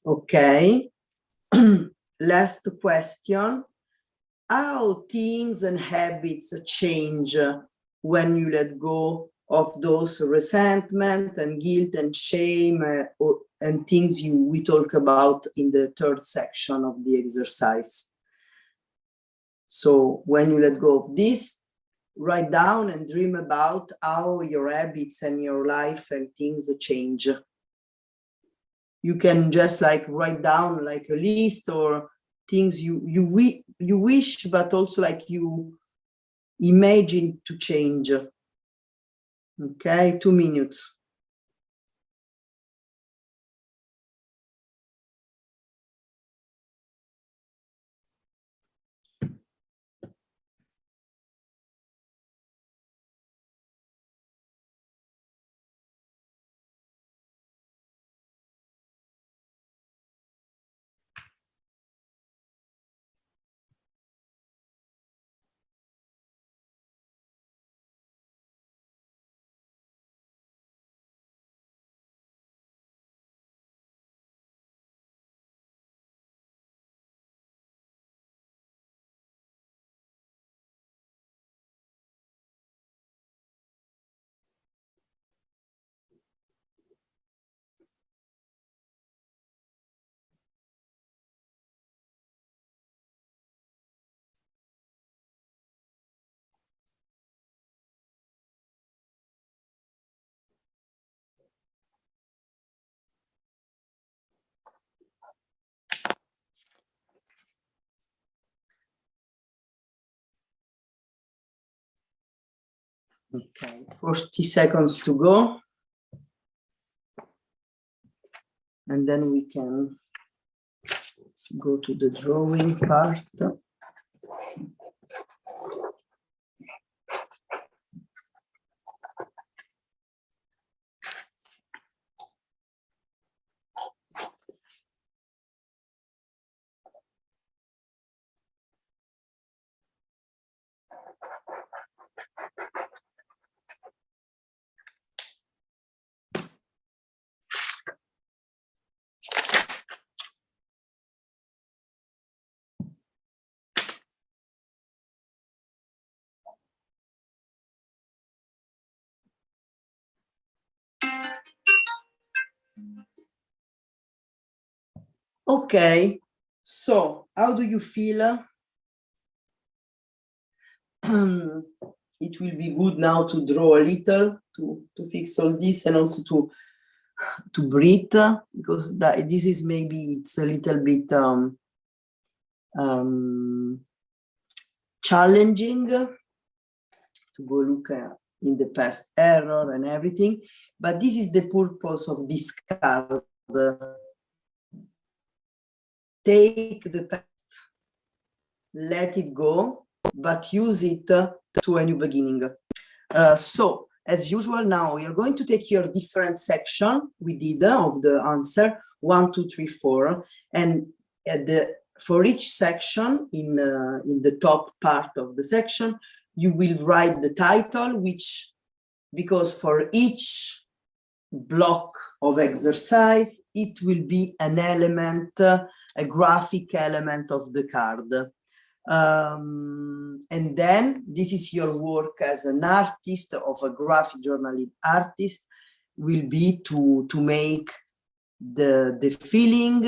Okay. Last question. How things and habits change when you let go of those resentment and guilt and shame and things we talk about in the third section of the exercise. So when you let go of this, write down and dream about how your habits and your life and things change. You can just like write down like a list or things you wish, but also like you imagine to change. Okay, 2 minutes. Okay, 40 seconds to go. And then we can go to the drawing part. Okay, so how do you feel it will be good now to draw a little to fix all this, and also to breathe, because this is maybe it's a little bit challenging to go look in the past error and everything, but this is the purpose of this card. Take the past, let it go, but use it to a new beginning. So as usual, now we are going to take your different section we did of the answer 1, 2, 3, 4, and for each section in the top part of the section you will write the title, which, because for each block of exercise it will be an element, a graphic element of the card. And then this is your work as an artist, of a graphic journaling artist, will be to make the feeling,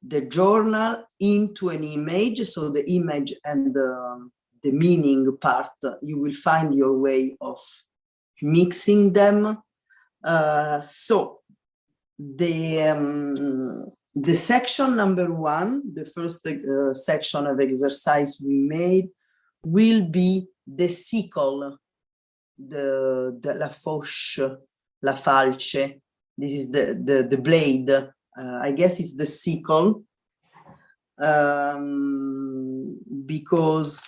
the journal into an image. So the image and the meaning part, you will find your way of mixing them. So the section number 1, the first section of exercise we made, will be the sickle, la fauche, la falce. This is the blade. I guess it's the sickle, because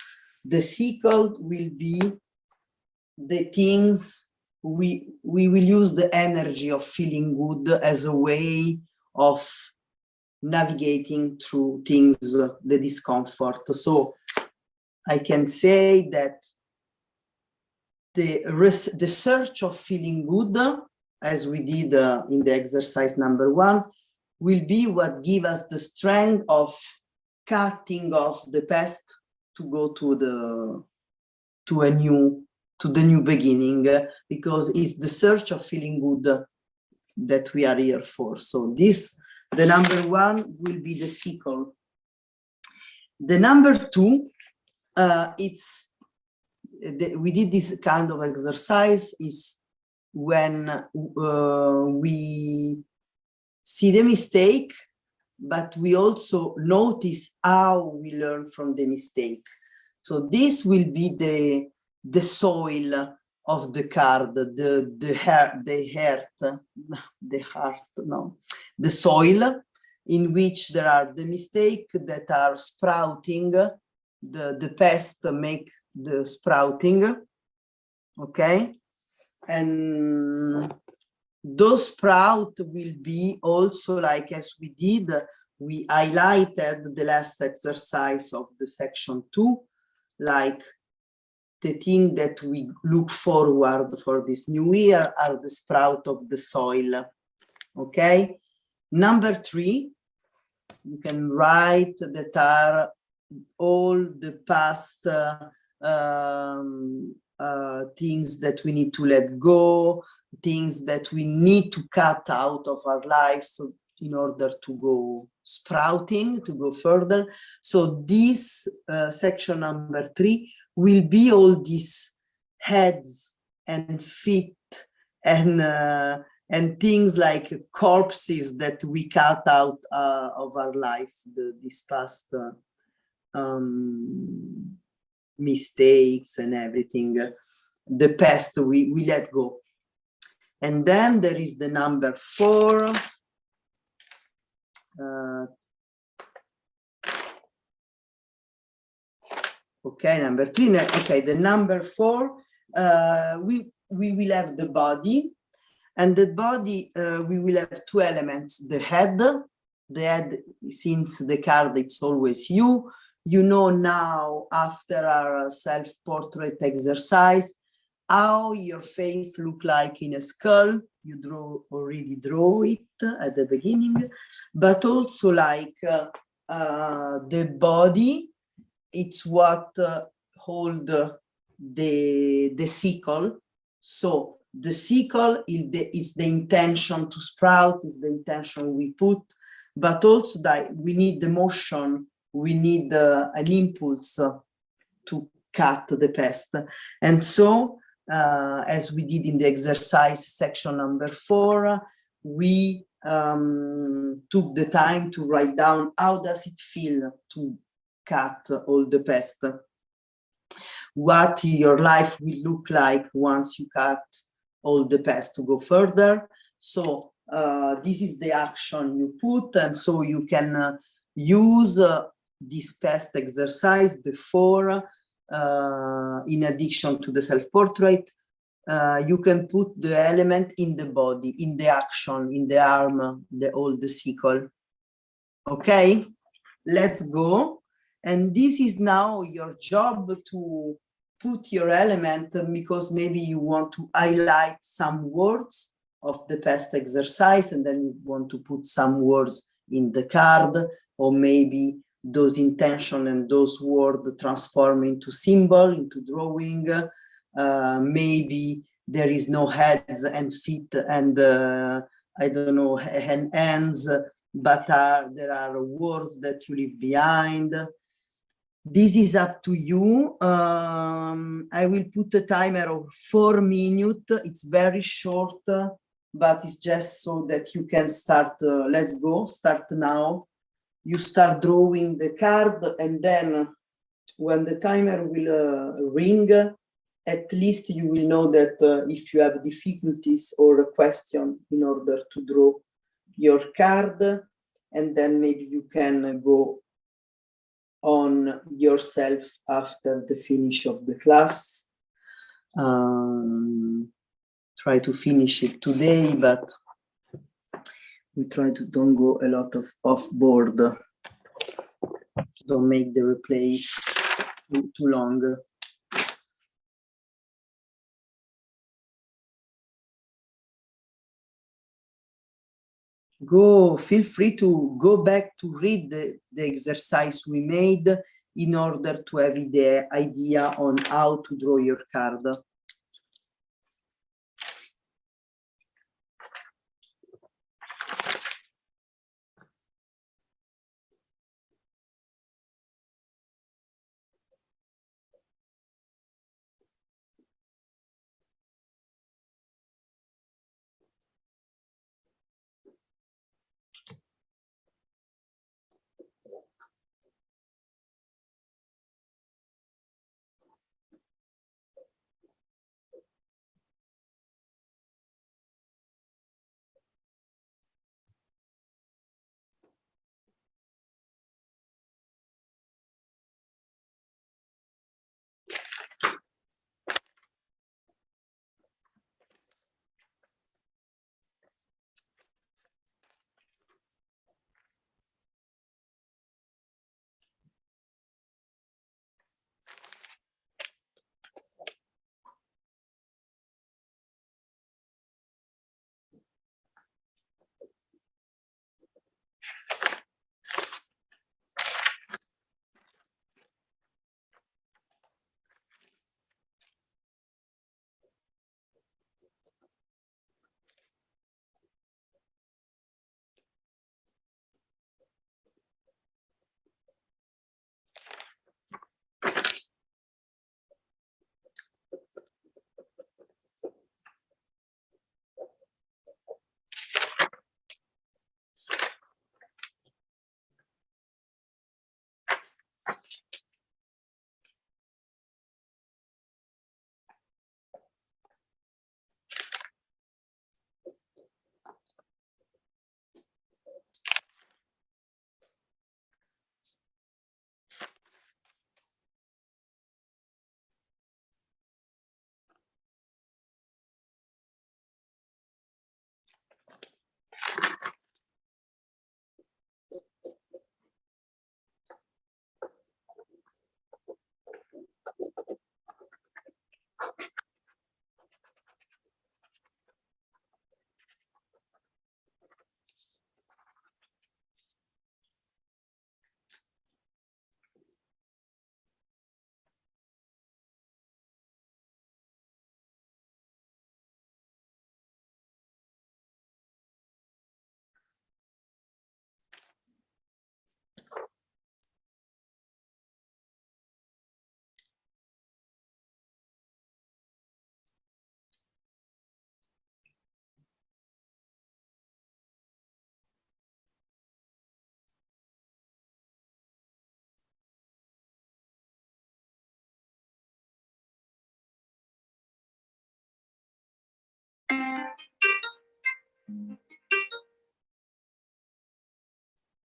the sickle will be the things we will use the energy of feeling good as a way of navigating through things, the discomfort. So I can say that the search of feeling good, as we did in the exercise number 1, will be what give us the strength of cutting off the past to go to the new beginning, because it's the search of feeling good that we are here for. So the number 1 will be the sickle. The number 2, we did this kind of exercise is when we see the mistake, but we also notice how we learn from the mistake. So this will be the soil of the card, the soil in which there are the mistakes that are sprouting, the pest make the sprouting, okay? And those sprouts will be also, like as we did, we highlighted the last exercise of the section 2, like the thing that we look forward for this new year are the sprout of the soil, okay? Number 3, you can write that are all the past things that we need to let go, things that we need to cut out of our life in order to go sprouting, to go further. So this section number 3 will be all these heads and feet and things like corpses that we cut out of our life, this past mistakes and everything, the past we let go. And then there is the number 4. Okay, number 3. Okay, the number 4, we will have the body, and the body we will have 2 elements. The head, since the card it's always you know now after our self-portrait exercise how your face look like in a skull. You already draw it at the beginning, but also like the body, it's what hold the sickle. So the sickle is the intention to sprout, is the intention we put, but also that we need the motion, we need an impulse to cut the past. And so, as we did in the exercise section number 4, we took the time to write down how does it feel to cut all the past, what your life will look like once you cut all the past to go further. So this is the action you put, and so you can use this past exercise, the 4, in addition to the self-portrait. You can put the element in the body, in the action, in the arm, the sickle. Okay, let's go. And this is now your job to put your element, because maybe you want to highlight some words of the past exercise, and then you want to put some words in the card, or maybe those intention and those words transform into symbol, into drawing. Maybe there is no heads and feet and I don't know, hands, but there are words that you leave behind. This is up to you. I will put a timer of 4 minutes. It's very short, but it's just so that you can start. Let's go, start now. You start drawing the card, and then when the timer will ring, at least you will know that if you have difficulties or a question in order to draw your card, and then maybe you can go on yourself after the finish of the class. Try to finish it today, but we try to don't go a lot of off board. Don't make the replay too long. Feel free to go back to read the exercise we made in order to have the idea on how to draw your card.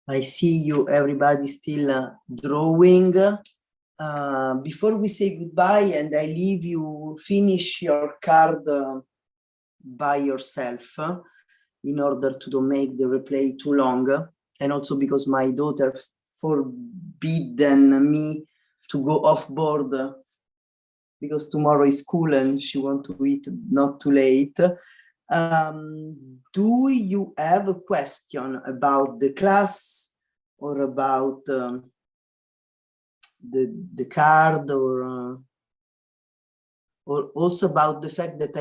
I see you, everybody still drawing. Before we say goodbye and I leave you finish your card by yourself in order to don't make the replay too long, and also because my daughter forbidden me to go off board because tomorrow is school and she want to eat not too late. Do you have a question about the class or about the card, or also about the fact that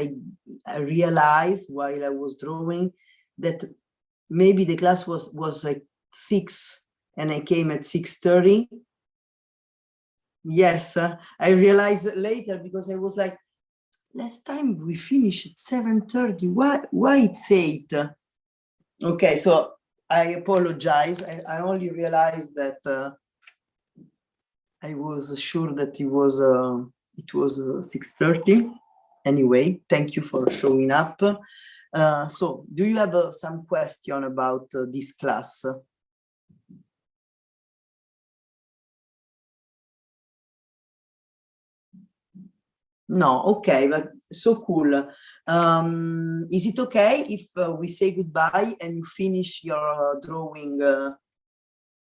I realized while I was drawing that maybe the class was like 6 and I came at 6:30? Yes, I realized later because I was like, last time we finished at 7:30. Why it's 8? Okay, so I apologize. I only realized that I was sure that it was 6:30. Anyway, thank you for showing up. So do you have some question about this class? No, okay, but so cool. Is it okay if we say goodbye and you finish your drawing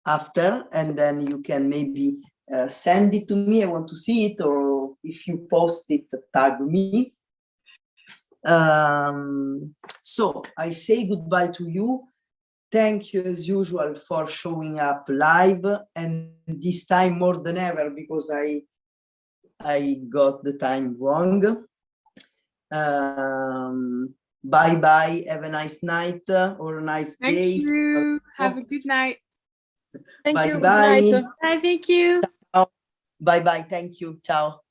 after, and then you can maybe send it to me? I want to see it, or if you post it, tag me. So I say goodbye to you. Thank you as usual for showing up live, and this time more than ever because I got the time wrong. Bye bye. Have a nice night or a nice day. Thank you. Have a good night. Thank Bye you. bye. Good night. Bye. Thank you. Bye bye. Thank you. Ciao.